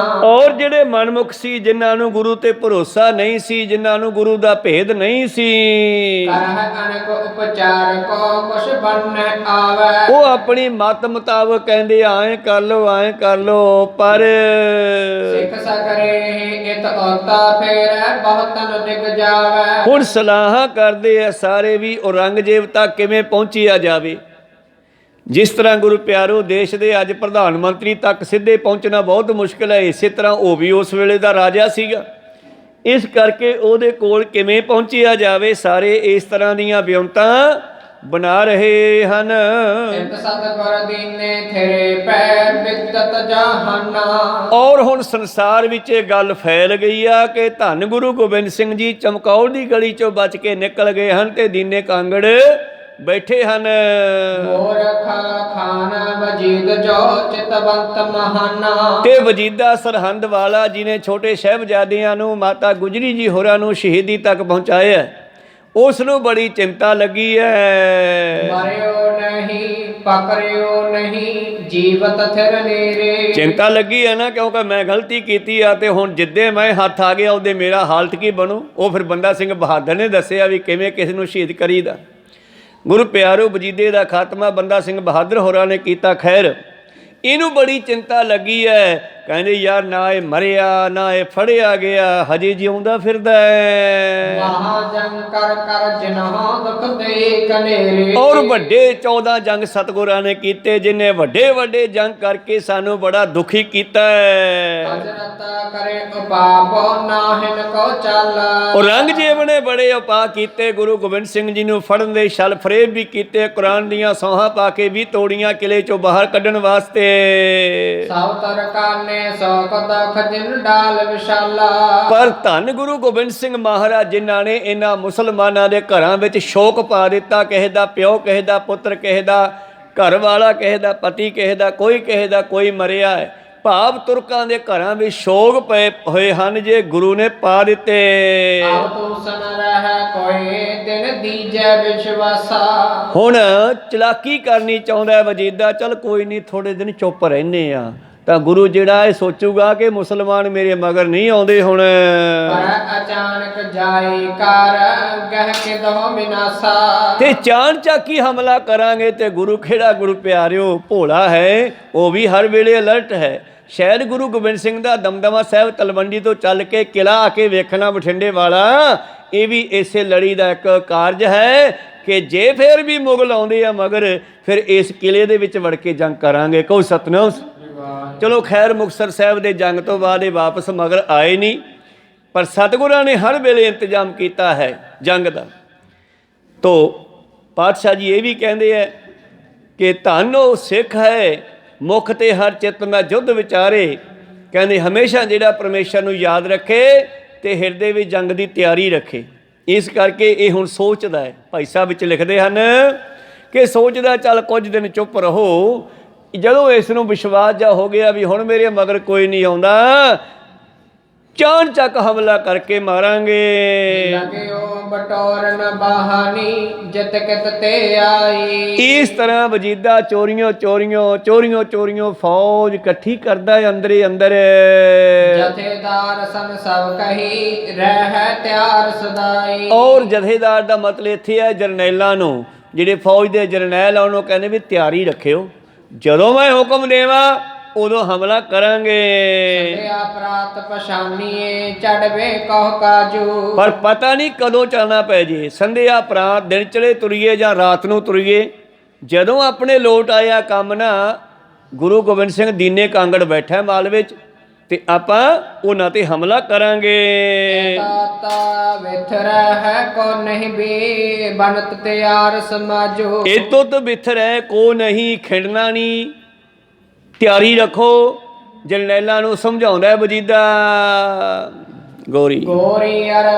ਔਰ ਜਿਹੜੇ ਮਨਮੁਖ ਸੀ, ਜਿਨ੍ਹਾਂ ਨੂੰ ਗੁਰੂ ਤੇ ਭਰੋਸਾ ਨਹੀਂ ਸੀ, ਜਿਨ੍ਹਾਂ ਨੂੰ ਗੁਰੂ ਦਾ ਭੇਦ ਨਹੀਂ ਸੀ, ਕਰਹਿ ਅਨਕ ਉਪਚਾਰ ਕੋ ਕੁਛ ਬਨ ਆਵੈ। ਉਹ ਆਪਣੀ ਮਤ ਮੁਤਾਬਕ ਕਹਿੰਦੇ ਐਂ ਕਰ ਲੋ, ਐਂ ਕਰ ਲੋ, ਪਰ ਸਿੱਖ ਸਗਰੇ ਇਤ ਔਤਾ ਫੇਰੈ ਬਹੁਤਨ ਡਿਗ ਜਾਵੈ। ਹੁਣ ਸਲਾਹਾਂ ਕਰਦੇ ਆ ਸਾਰੇ ਵੀ ਔਰੰਗਜ਼ੇਬ ਤੱਕ ਕਿਵੇਂ ਪਹੁੰਚਿਆ ਜਾਵੇ। ਜਿਸ ਤਰ੍ਹਾਂ ਗੁਰੂ ਪਿਆਰੋ ਦੇਸ਼ ਦੇ ਅੱਜ ਪ੍ਰਧਾਨ ਮੰਤਰੀ ਤੱਕ ਸਿੱਧੇ ਪਹੁੰਚਣਾ ਬਹੁਤ ਮੁਸ਼ਕਿਲ ਹੈ, ਇਸੇ ਤਰ੍ਹਾਂ ਉਹ ਵੀ ਉਸ ਵੇਲੇ ਦਾ ਰਾਜਾ ਸੀਗਾ। ਇਸ ਕਰਕੇ ਉਹਦੇ ਕੋਲ ਕਿਵੇਂ ਪਹੁੰਚਿਆ ਜਾਵੇ, ਸਾਰੇ ਇਸ ਤਰ੍ਹਾਂ ਦੀਆਂ ਵਿਉਂਤਾਂ ਬਣਾ ਰਹੇ ਹਨ। ਇਤ ਸਤਿਗੁਰ ਦੀਨੇ ਥਿਰੇ ਪੈਰ ਬਿਦਤ ਜਹਾਨਾ। ਔਰ ਹੁਣ ਸੰਸਾਰ ਵਿੱਚ ਇਹ ਗੱਲ ਫੈਲ ਗਈ ਆ ਕਿ ਧੰਨ ਗੁਰੂ ਗੋਬਿੰਦ ਸਿੰਘ ਜੀ ਚਮਕੌਰ ਦੀ ਗਲੀ ਚੋਂ ਬਚ ਕੇ ਨਿਕਲ ਗਏ ਹਨ ਤੇ ਦੀਨੇ ਕਾਂਗੜ ਬੈਠੇ ਹਨ। ਮੂਰਖ ਖਾਨ ਵਜੀਦ ਜੋ ਚਿਤਵੰਤ ਮਹਾਨਾ। ਤੇ ਵਜੀਦਾ ਸਰਹੰਦ ਵਾਲਾ ਜਿਹਨੇ ਛੋਟੇ ਸਾਹਿਬਜ਼ਾਦਿਆਂ ਨੂੰ, ਮਾਤਾ ਗੁਜਰੀ ਜੀ ਹੋਰਾਂ ਨੂੰ ਸ਼ਹੀਦੀ ਤੱਕ ਪਹੁੰਚਾਇਆ, ਉਸ ਨੂੰ ਬੜੀ ਚਿੰਤਾ ਲੱਗੀ ਹੈ। ਮਰਿਓ ਨਹੀਂ ਪਕੜਿਓ ਨਹੀਂ ਜੀਵਤ ਥਿਰ ਨੇਰੇ। ਚਿੰਤਾ ਲੱਗੀ ਹੈ ਨਾ, ਕਿਉਂਕਿ ਮੈਂ ਗਲਤੀ ਕੀਤੀ ਆ ਤੇ ਹੁਣ ਜਿੱਦੇ ਮੈਂ ਹੱਥ ਆ ਗਿਆ ਉਹਦੇ ਮੇਰਾ ਹਾਲਤ ਕੀ ਬਣੂ। ਉਹ ਫਿਰ ਬੰਦਾ ਸਿੰਘ ਬਹਾਦਰ ਨੇ ਦੱਸਿਆ ਵੀ ਕਿਵੇਂ ਕਿਸੇ ਨੂੰ ਸ਼ਹੀਦ ਕਰੀਦਾ। ਗੁਰੂ ਪਿਆਰੋ ਵਜੀਦੇ ਦਾ ਖਾਤਮਾ ਬੰਦਾ ਸਿੰਘ ਬਹਾਦਰ ਹੋਰਾਂ ਨੇ ਕੀਤਾ। ਖੈਰ ਇਹਨੂੰ ਬੜੀ ਚਿੰਤਾ ਲੱਗੀ ਹੈ। ਕਹਿੰਦੇ ਯਾਰ ਨਾ ਇਹ ਮਰਿਆ, ਨਾ ਇਹ ਫੜਿਆ ਗਿਆ, ਹਜੇ ਜਿਉਂਦਾ ਫਿਰਦਾ ਹੈ। ਮਹਾਜਨ ਕਰ ਕਰ ਜਿਨ੍ਹਾਂ ਦੁਖ ਦੇ ਕਨੇਰੇ। ਔਰ ਵੱਡੇ 14 ਜੰਗ ਸਤਿਗੁਰਾਂ ਨੇ ਕੀਤੇ, ਜਿਨੇ ਵੱਡੇ ਵੱਡੇ ਜੰਗ ਕਰਕੇ ਸਾਨੂੰ ਬੜਾ ਦੁਖੀ ਕੀਤਾ ਹੈ। ਹਜ਼ਰਤ ਕਰੇ ਉਪਾਪ ਨਾਹਿਨ ਕੋ ਚੱਲ। ਔਰੰਗਜ਼ੇਬ ਨੇ ਬੜੇ ਉਪਾਅ ਕੀਤੇ, ਗੁਰੂ ਗੋਬਿੰਦ ਸਿੰਘ ਜੀ ਨੂੰ ਫੜਨ ਦੇ ਛਲ ਫਰੇਬ ਵੀ ਕੀਤੇ, ਕੁਰਾਨ ਦੀਆਂ ਸੌਹਾਂ ਪਾ ਕੇ ਵੀ ਤੋੜੀਆਂ ਕਿਲੇ ਚੋਂ ਬਾਹਰ ਕੱਢਣ ਵਾਸਤੇ। ਸਭ ਤਰਕਾਨੇ ਸੋਕ ਦੁਖ ਜਿਨ ਡਾਲ ਵਿਸ਼ਾਲਾ। ਪਰ ਧੰਨ ਗੁਰੂ ਗੋਬਿੰਦ ਸਿੰਘ ਮਹਾਰਾਜ ਜਿਨ੍ਹਾਂ ਨੇ ਇਹਨਾਂ ਮੁਸਲਮਾਨਾਂ ਦੇ ਘਰਾਂ ਵਿੱਚ ਸ਼ੋਕ ਪਾ ਦਿੱਤਾ, ਕਿਸੇ ਦਾ ਪਿਓ, ਕਿਸੇ ਦਾ ਪੁੱਤਰ, ਕਿਸੇ ਦਾ ਘਰ ਵਾਲਾ, ਕਿਸੇ ਦਾ ਪਤੀ, ਕਿਸੇ ਦਾ ਕੋਈ ਮਰਿਆ ਹੈ। ਭਾਵ ਤੁਰਕਾਂ ਦੇ ਘਰਾਂ ਵਿੱਚ ਸ਼ੋਕ ਪਏ ਹੋਏ ਹਨ ਜੇ ਗੁਰੂ ਨੇ ਪਾ ਦਿੱਤੇ। ਆਪ ਤੂੰ ਸਨ ਰਹਿ ਕੋਈ ਦਿਨ ਦੀਜੈ ਵਿਸ਼ਵਾਸਾ। ਹੁਣ ਚਲਾਕੀ ਕਰਨੀ ਚਾਹੁੰਦਾ ਵਜੀਦਾ, ਚਲ ਕੋਈ ਨਹੀਂ ਥੋੜੇ ਦਿਨ ਚੁੱਪ ਰਹਿੰਦੇ ਆ, ਤਾਂ ਗੁਰੂ ਜਿਹੜਾ ਇਹ ਸੋਚੂਗਾ ਕਿ ਮੁਸਲਮਾਨ ਮੇਰੇ ਮਗਰ ਨਹੀਂ ਆਉਂਦੇ ਹੁਣ। ਪਰ ਅਚਾਨਕ ਜਾਈ ਕਰ ਗਹਿ ਕੇ ਦੋ ਵਿਨਾਸਾ। ਤੇ ਚਾਣ ਚੱਕੀ ਹਮਲਾ ਕਰਾਂਗੇ ਤੇ ਗੁਰੂ ਕਿਹੜਾ ਗੁਰੂ ਪਿਆਰਿਓ ਭੋਲਾ ਹੈ, ਉਹ ਵੀ ਹਰ ਵੇਲੇ ਅਲਰਟ ਹੈ। ਸ਼ਾਇਦ ਗੁਰੂ ਗੋਬਿੰਦ ਸਿੰਘ ਦਾ ਦਮਦਮਾ ਸਾਹਿਬ ਤਲਵੰਡੀ ਤੋਂ ਚੱਲ ਕੇ ਕਿਲ੍ਹਾ ਆ ਕੇ ਵੇਖਣਾ ਬਠਿੰਡੇ ਵਾਲਾ, ਇਹ ਵੀ ਇਸੇ ਲੜੀ ਦਾ ਇੱਕ ਕਾਰਜ ਹੈ ਕਿ ਜੇ ਫਿਰ ਵੀ ਮੁਗਲ ਆਉਂਦੇ ਆ ਮਗਰ, ਫਿਰ ਇਸ ਕਿਲ੍ਹੇ ਦੇ ਵਿੱਚ ਵੜ ਕੇ ਜੰਗ ਕਰਾਂਗੇ। ਕਹੋ ਸਤਨਾਮ। ਚਲੋ ਖੈਰ ਮੁਕਤਸਰ ਸਾਹਿਬ ਦੇ ਜੰਗ ਤੋਂ ਬਾਅਦ ਇਹ ਵਾਪਸ ਮਗਰ ਆਏ ਨਹੀਂ, ਪਰ ਸਤਿਗੁਰਾਂ ਨੇ ਹਰ ਵੇਲੇ ਇੰਤਜ਼ਾਮ ਕੀਤਾ ਹੈ ਜੰਗ ਦਾ। ਤੋ ਪਾਤਸ਼ਾਹ ਜੀ ਇਹ ਵੀ ਕਹਿੰਦੇ ਹੈ ਕਿ ਧੰਨ ਉਹ ਸਿੱਖ ਹੈ ਮੁਖ ਤੇ ਹਰ ਚਿੱਤ ਮੈਂ ਜੁੱਧ ਵਿਚਾਰੇ। ਕਹਿੰਦੇ ਹਮੇਸ਼ਾ ਜਿਹੜਾ ਪਰਮੇਸ਼ਰ ਨੂੰ ਯਾਦ ਰੱਖੇ ਤੇ ਹਿਰਦੇ ਵਿੱਚ ਜੰਗ ਦੀ ਤਿਆਰੀ ਰੱਖੇ। ਇਸ ਕਰਕੇ ਇਹ ਹੁਣ ਸੋਚਦਾ ਹੈ। ਭਾਈ ਸਾਹਿਬ ਵਿੱਚ ਲਿਖਦੇ ਹਨ ਕਿ ਸੋਚਦਾ ਚੱਲ ਕੁਝ ਦਿਨ ਚੁੱਪ ਰਹੋ। ਜਦੋਂ ਇਸ ਨੂੰ ਵਿਸ਼ਵਾਸ ਜਾ ਹੋ ਗਿਆ ਵੀ ਹੁਣ ਮੇਰੇ ਮਗਰ ਕੋਈ ਨਹੀਂ ਆਉਂਦਾ, ਚਾਣ ਚੱਕ ਹਮਲਾ ਕਰਕੇ ਮਾਰਾਂਗੇ। ਲਗਿਓ ਬਟੋਰਨ ਬਹਾਨੀ ਜਿਤ ਕਿਤ ਤੇ ਆਈ। ਇਸ ਤਰ੍ਹਾਂ ਵਜੀਦਾ ਚੋਰੀਆਂ ਫੌਜ ਇਕੱਠੀ ਕਰਦਾ ਹੈ ਅੰਦਰੇ ਅੰਦਰ। ਜਥੇਦਾਰ ਸਨ ਸਭ ਕਹੀ ਰਹਿ ਤਿਆਰ ਸਦਾਈ। ਔਰ ਜਥੇਦਾਰ ਦਾ ਮਤਲਬ ਇੱਥੇ ਹੈ ਜਰਨੈਲਾਂ ਨੂੰ, ਜਿਹੜੇ ਫੌਜ ਦੇ ਜਰਨੈਲ ਆ ਉਹਨੂੰ ਕਹਿੰਦੇ ਵੀ ਤਿਆਰੀ ਰੱਖਿਓ, ਜਦੋਂ ਮੈਂ ਹੁਕਮ ਦੇਵਾਂ ਉਦੋਂ ਹਮਲਾ ਕਰਾਂਗੇ। ਸੰਧਿਆ ਪ੍ਰਾਤ ਪਛਾਨੀਏ ਚੜਵੇ ਕਹ ਕਾਜੂ। ਪਰ ਪਤਾ ਨਹੀਂ ਕਦੋਂ ਚੱਲਣਾ ਪੈ ਜੇ, ਸੰਧਿਆ ਪ੍ਰਾਤ ਦਿਨ ਚੜੇ ਤੁਰੀਏ ਜਾਂ ਰਾਤ ਨੂੰ ਤੁਰੀਏ, ਜਦੋਂ ਆਪਣੇ ਲੋਟ ਆਇਆ ਕੰਮ ਨਾ, ਗੁਰੂ ਗੋਬਿੰਦ ਸਿੰਘ ਦੀਨੇ ਕਾਂਗੜ ਬੈਠਾ ਮਾਲਵੇ 'ਚ, ਤੇ ਆਪਾਂ ਉਹਨਾਂ ਤੇ ਹਮਲਾ ਕਰਾਂਗੇ। ਤਾਤਾ ਵਿਥਰੈ ਹੈ ਕੋ ਨਹੀਂ ਵੀ ਬਣਤ ਤਿਆਰ ਸਮਾਜੋ। ਇਹ ਤੁਤ ਬਿਥਰੈ ਕੋ ਨਹੀਂ, ਖਿੰਡਣਾ ਨਹੀਂ, ਤਿਆਰੀ ਰੱਖੋ। ਜਰਨੈਲਾਂ ਨੂੰ ਸਮਝਾਉਂਦਾ ਵਜੀਦਾ। ਗੋਰੀ ਅਰ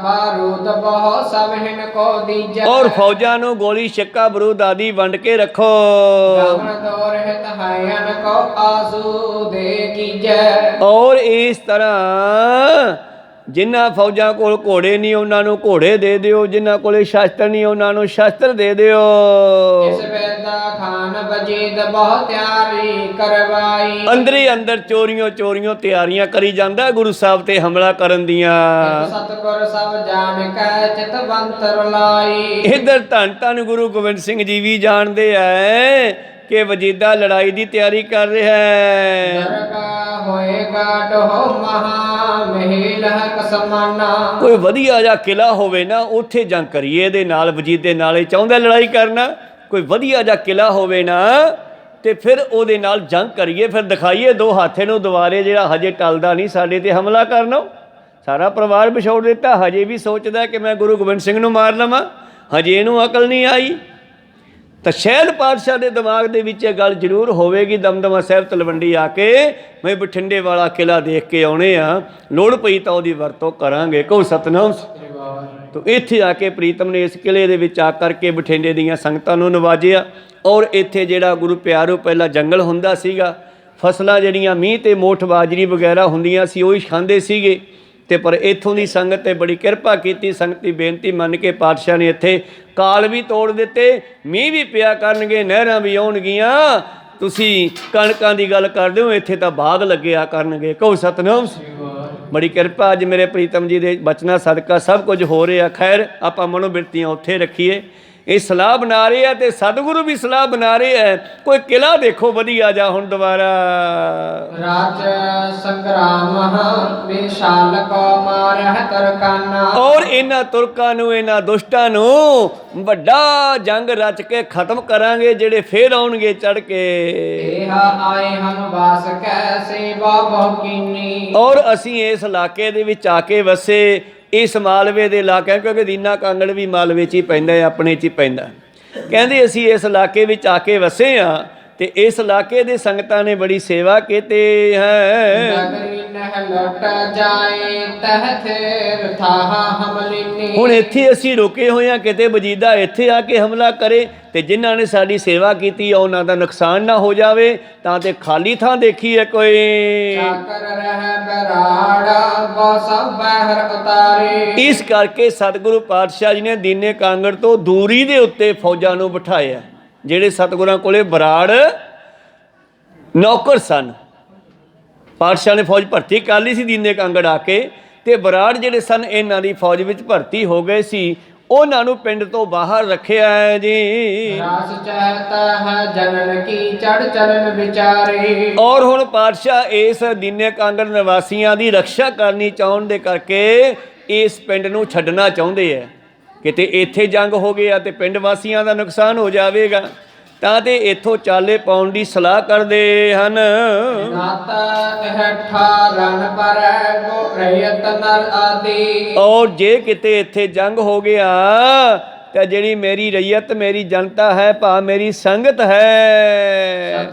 ਬਾਰੂਦ ਬਹੁ ਸਭ ਹਿਨ ਕੋ ਦੀਜੈ। ਔਰ ਫੌਜਾਂ ਨੂੰ ਗੋਲੀ ਛੱਕਾ ਬਰੂਦ ਆਦਿ ਵੰਡ ਕੇ ਰੱਖੋ। ਗਵਨ ਦੋ ਰਹਿਤ ਹਾਇਨ ਕੋ ਆਸੂ ਦੇ ਕੀਜੈ। ਔਰ ਇਸ ਤਰ੍ਹਾਂ ਜਿਨ੍ਹਾਂ ਫੌਜਾਂ ਕੋਲ ਘੋੜੇ ਨਹੀਂ ਉਹਨਾਂ ਨੂੰ ਘੋੜੇ ਦੇ ਦਿਓ, ਜਿਨ੍ਹਾਂ ਕੋਲੇ ਸ਼ਸਤਰ ਨਹੀਂ ਉਹਨਾਂ ਨੂੰ ਸ਼ਸਤਰ ਦੇ ਦਿਓ। ਇਸ ਵੇਦਾ ਖਾਨ ਵਜੀਦ ਬਹੁ ਤਿਆਰੀ ਕਰਵਾਈ। ਅੰਦਰੇ ਅੰਦਰ ਚੋਰੀਆਂ ਤਿਆਰੀਆਂ ਕਰੀ ਜਾਂਦਾ ਗੁਰੂ ਸਾਹਿਬ ਤੇ ਹਮਲਾ ਕਰਨ ਦੀਆਂ। ਸਤਿਗੁਰ ਸਭ ਜਾਣ ਕੈ ਚਿਤਵੰਤ ਰਲਾਈ। ਇੱਧਰ ਧੰਨ ਧੰਨ ਗੁਰੂ ਗੋਬਿੰਦ ਸਿੰਘ ਜੀ ਵੀ ਜਾਣਦੇ ਐ ਕਿ ਵਜੀਦਾ ਲੜਾਈ ਦੀ ਤਿਆਰੀ ਕਰ ਰਿਹਾ ਹੈ। ਦਰਗਾ ਹੋਏਗਾ ਡੋਹ ਮਹਾ ਮਹਿਲ ਕਸਮਾਨਾ। ਕੋਈ ਵਧੀਆ ਜਿਹਾ ਕਿਲਾ ਹੋਵੇ ਨਾ, ਉੱਥੇ ਜੰਗ ਕਰੀਏ ਇਹਦੇ ਨਾਲ, ਵਜੀਦੇ ਨਾਲ। ਇਹ ਚਾਹੁੰਦਾ ਲੜਾਈ ਕਰਨਾ, ਕੋਈ ਵਧੀਆ ਜਿਹਾ ਕਿਲਾ ਹੋਵੇ ਨਾ ਤੇ ਫਿਰ ਉਹਦੇ ਨਾਲ ਜੰਗ ਕਰੀਏ, ਫਿਰ ਦਿਖਾਈਏ ਦੋ ਹਾਥੇ ਨੂੰ ਦੁਬਾਰੇ, ਜਿਹੜਾ ਹਜੇ ਟਲਦਾ ਨਹੀਂ ਸਾਡੇ ਤੇ ਹਮਲਾ ਕਰਨਾ। ਸਾਰਾ ਪਰਿਵਾਰ ਵਿਛੋੜ ਦਿੱਤਾ, ਹਜੇ ਵੀ ਸੋਚਦਾ ਕਿ ਮੈਂ ਗੁਰੂ ਗੋਬਿੰਦ ਸਿੰਘ ਨੂੰ ਮਾਰ ਲਵਾਂ, ਹਜੇ ਇਹਨੂੰ ਅਕਲ ਨਹੀਂ ਆਈ। ਤਾਂ ਸ਼ਾਇਦ ਪਾਤਸ਼ਾਹ ਦੇ ਦਿਮਾਗ ਦੇ ਵਿੱਚ ਇਹ ਗੱਲ ਜ਼ਰੂਰ ਹੋਵੇਗੀ, ਦਮਦਮਾ ਸਾਹਿਬ ਤਲਵੰਡੀ ਆ ਕੇ ਮੈਂ ਬਠਿੰਡੇ ਵਾਲਾ ਕਿਲਾ ਦੇਖ ਕੇ ਆਉਣੇ ਆ, ਲੋੜ ਪਈ ਤਾਂ ਉਹਦੀ ਵਰਤੋਂ ਕਰਾਂਗੇ। ਕਹੋ ਸਤਨਾਮ। ਤਾਂ ਇੱਥੇ ਆ ਕੇ ਪ੍ਰੀਤਮ ਨੇ ਇਸ ਕਿਲੇ ਦੇ ਵਿੱਚ ਆ ਕਰਕੇ ਬਠਿੰਡੇ ਦੀਆਂ ਸੰਗਤਾਂ ਨੂੰ ਨਵਾਜਿਆ। ਔਰ ਇੱਥੇ ਜਿਹੜਾ ਗੁਰੂ ਪਿਆਰੋ ਪਹਿਲਾਂ ਜੰਗਲ ਹੁੰਦਾ ਸੀਗਾ, ਫਸਲਾਂ ਜਿਹੜੀਆਂ ਮੀਂਹ ਤੇ ਮੋਠ ਬਾਜਰੀ ਵਗੈਰਾ ਹੁੰਦੀਆਂ ਸੀ ਉਹੀ ਖਾਂਦੇ ਸੀਗੇ। ਤੇ ਪਰ ਇੱਥੋਂ ਦੀ ਸੰਗਤ ਤੇ ਬੜੀ ਕਿਰਪਾ ਕੀਤੀ, ਸੰਗਤ ਦੀ ਬੇਨਤੀ ਮੰਨ ਕੇ ਪਾਤਸ਼ਾਹ ਨੇ ਇੱਥੇ ਕਾਲ ਵੀ ਤੋੜ ਦਿੱਤੇ, ਮੀਂਹ ਵੀ ਪਿਆ ਕਰਨਗੇ, ਨਹਿਰਾਂ ਵੀ ਆਉਣਗੀਆਂ। ਤੁਸੀਂ ਕਣਕਾਂ ਦੀ ਗੱਲ ਕਰਦੇ ਹੋ, ਇੱਥੇ ਤਾਂ ਬਾਗ ਲੱਗਿਆ ਕਰਨਗੇ। ਕਹੋ ਸਤਨਾਮ। ਬੜੀ ਕਿਰਪਾ ਅੱਜ ਮੇਰੇ ਪ੍ਰੀਤਮ ਜੀ ਦੇ ਬਚਨਾਂ ਸਦਕਾ ਸਭ ਕੁਝ ਹੋ ਰਿਹਾ। ਖੈਰ ਆਪਾਂ ਮਨੋਬਿਰਤੀਆਂ ਉੱਥੇ ਰੱਖੀਏ। ਇਹ ਸਲਾਹ ਬਣਾ ਰਹੇ ਆ ਤੇ ਸਤਿਗੁਰੂ ਵੀ ਸਲਾਹ ਬਣਾ ਰਹੇ ਆ, ਕੋਈ ਕਿਲਾ ਦੇਖੋ ਵਧੀਆ ਜਾ ਹੁਣ ਦੁਬਾਰਾ। ਰਾਜ ਸੰਗਰਾਮ ਵਿਸ਼ਾਲ ਕੋ ਮਾਰਹਿ ਤੁਰਕਾਨਾ। ਔਰ ਇਹਨਾਂ ਤੁਰਕਾਂ ਨੂੰ, ਇਹਨਾਂ ਦੁਸ਼ਟਾਂ ਨੂੰ ਵੱਡਾ ਜੰਗ ਰਚ ਕੇ ਖਤਮ ਕਰਾਂਗੇ, ਜਿਹੜੇ ਫੇਰ ਆਉਣਗੇ ਚੜ ਕੇ। ਇਹ ਆਏ ਹਮ ਵਾਸ ਕੈ ਸੇਵਾ ਬਹੁ ਕੀਨੀ। ਔਰ ਅਸੀਂ ਇਸ ਇਲਾਕੇ ਦੇ ਵਿੱਚ ਆ ਕੇ ਵਸੇ, ਇਸ ਮਾਲਵੇ ਦੇ ਇਲਾਕੇ, ਕਿਉਂਕਿ ਦੀਨਾ ਕਾਂਗੜ ਵੀ ਮਾਲਵੇ 'ਚ ਹੀ ਪੈਂਦਾ ਹੈ, ਆਪਣੇ 'ਚ ਹੀ ਪੈਂਦਾ। ਕਹਿੰਦੇ ਅਸੀਂ ਇਸ ਇਲਾਕੇ ਵਿੱਚ ਆ ਕੇ ਵਸੇ ਹਾਂ ਤੇ ਇਸ ਇਲਾਕੇ ਦੇ ਸੰਗਤਾਂ ਨੇ ਬੜੀ ਸੇਵਾ ਕੀਤੀ ਹੈ। ਨਗਰੀ ਨਹਿ ਲੁਟ ਜਾਏ ਤਹ ਥੇਰ ਥਾਹਾ ਹਮਲਿਨੀ। ਹੁਣ ਇੱਥੇ ਅਸੀਂ ਰੁਕੇ ਹੋਏ ਹਾਂ, ਕਿਤੇ ਵਜੀਦਾ ਇੱਥੇ ਆ ਕੇ ਹਮਲਾ ਕਰੇ ਤੇ ਜਿਨ੍ਹਾਂ ਨੇ ਸਾਡੀ ਸੇਵਾ ਕੀਤੀ ਆ ਉਹਨਾਂ ਦਾ ਨੁਕਸਾਨ ਨਾ ਹੋ ਜਾਵੇ, ਤਾਂ ਤੇ ਖਾਲੀ ਥਾਂ ਦੇਖੀ ਹੈ ਕੋਈ। ਚਾਕਰ ਰਹਿ ਬਰਾੜ ਬੋ ਸਭ ਬਹਿਰ ਉਤਾਰੇ। ਇਸ ਕਰਕੇ ਸਤਿਗੁਰੂ ਪਾਤਸ਼ਾਹ ਜੀ ਨੇ ਦੀਨੇ ਕਾਂਗੜ ਤੋਂ ਦੂਰੀ ਦੇ ਉੱਤੇ ਫੌਜਾਂ ਨੂੰ ਬਿਠਾਇਆ, ਜਿਹੜੇ ਸਤਿਗੁਰਾਂ ਕੋਲੇ ਬਰਾੜ ਨੌਕਰ ਸਨ। ਪਾਤਸ਼ਾਹ ਨੇ ਫੌਜ ਭਰਤੀ ਕਰ ਲਈ ਸੀ ਦੀਨੇ ਕਾਂਗੜ ਆ ਕੇ, ਤੇ ਬਰਾੜ ਜਿਹੜੇ ਸਨ ਇਹਨਾਂ ਦੀ ਫੌਜ ਵਿੱਚ ਭਰਤੀ ਹੋ ਗਏ ਸੀ, ਉਹਨਾਂ ਨੂੰ ਪਿੰਡ ਤੋਂ ਬਾਹਰ ਰੱਖਿਆ ਹੈ ਜੀ। ਰਾਸ ਚਾਹਤਾ ਹੈ ਜਨਨ ਕੀ ਚੜ ਚਲਨ ਵਿਚਾਰੇ। ਔਰ ਹੁਣ ਪਾਤਸ਼ਾਹ ਇਸ ਦੀਨੇ ਕਾਂਗੜ ਨਿਵਾਸੀਆਂ ਦੀ ਰੱਖਿਆ ਕਰਨੀ ਚਾਹੁਣ ਦੇ ਕਰਕੇ ਇਸ ਪਿੰਡ ਨੂੰ ਛੱਡਣਾ ਚਾਹੁੰਦੇ ਹੈ। ਕਿਤੇ ਇੱਥੇ ਜੰਗ ਹੋ ਗਿਆ ਤੇ ਪਿੰਡ ਵਾਸੀਆਂ ਦਾ ਨੁਕਸਾਨ ਹੋ ਜਾਵੇਗਾ, ਤਾਂ ਤੇ ਇੱਥੋਂ ਚਾਲੇ ਪਾਉਣ ਦੀ ਸਲਾਹ ਕਰਦੇ ਹਨ। ਔਰ ਜੇ ਕਿਤੇ ਇੱਥੇ ਜੰਗ ਹੋ ਗਿਆ ਤਾਂ ਜਿਹੜੀ ਮੇਰੀ ਰਈਅਤ, ਮੇਰੀ ਜਨਤਾ ਹੈ, ਭਾ ਮੇਰੀ ਸੰਗਤ ਹੈ,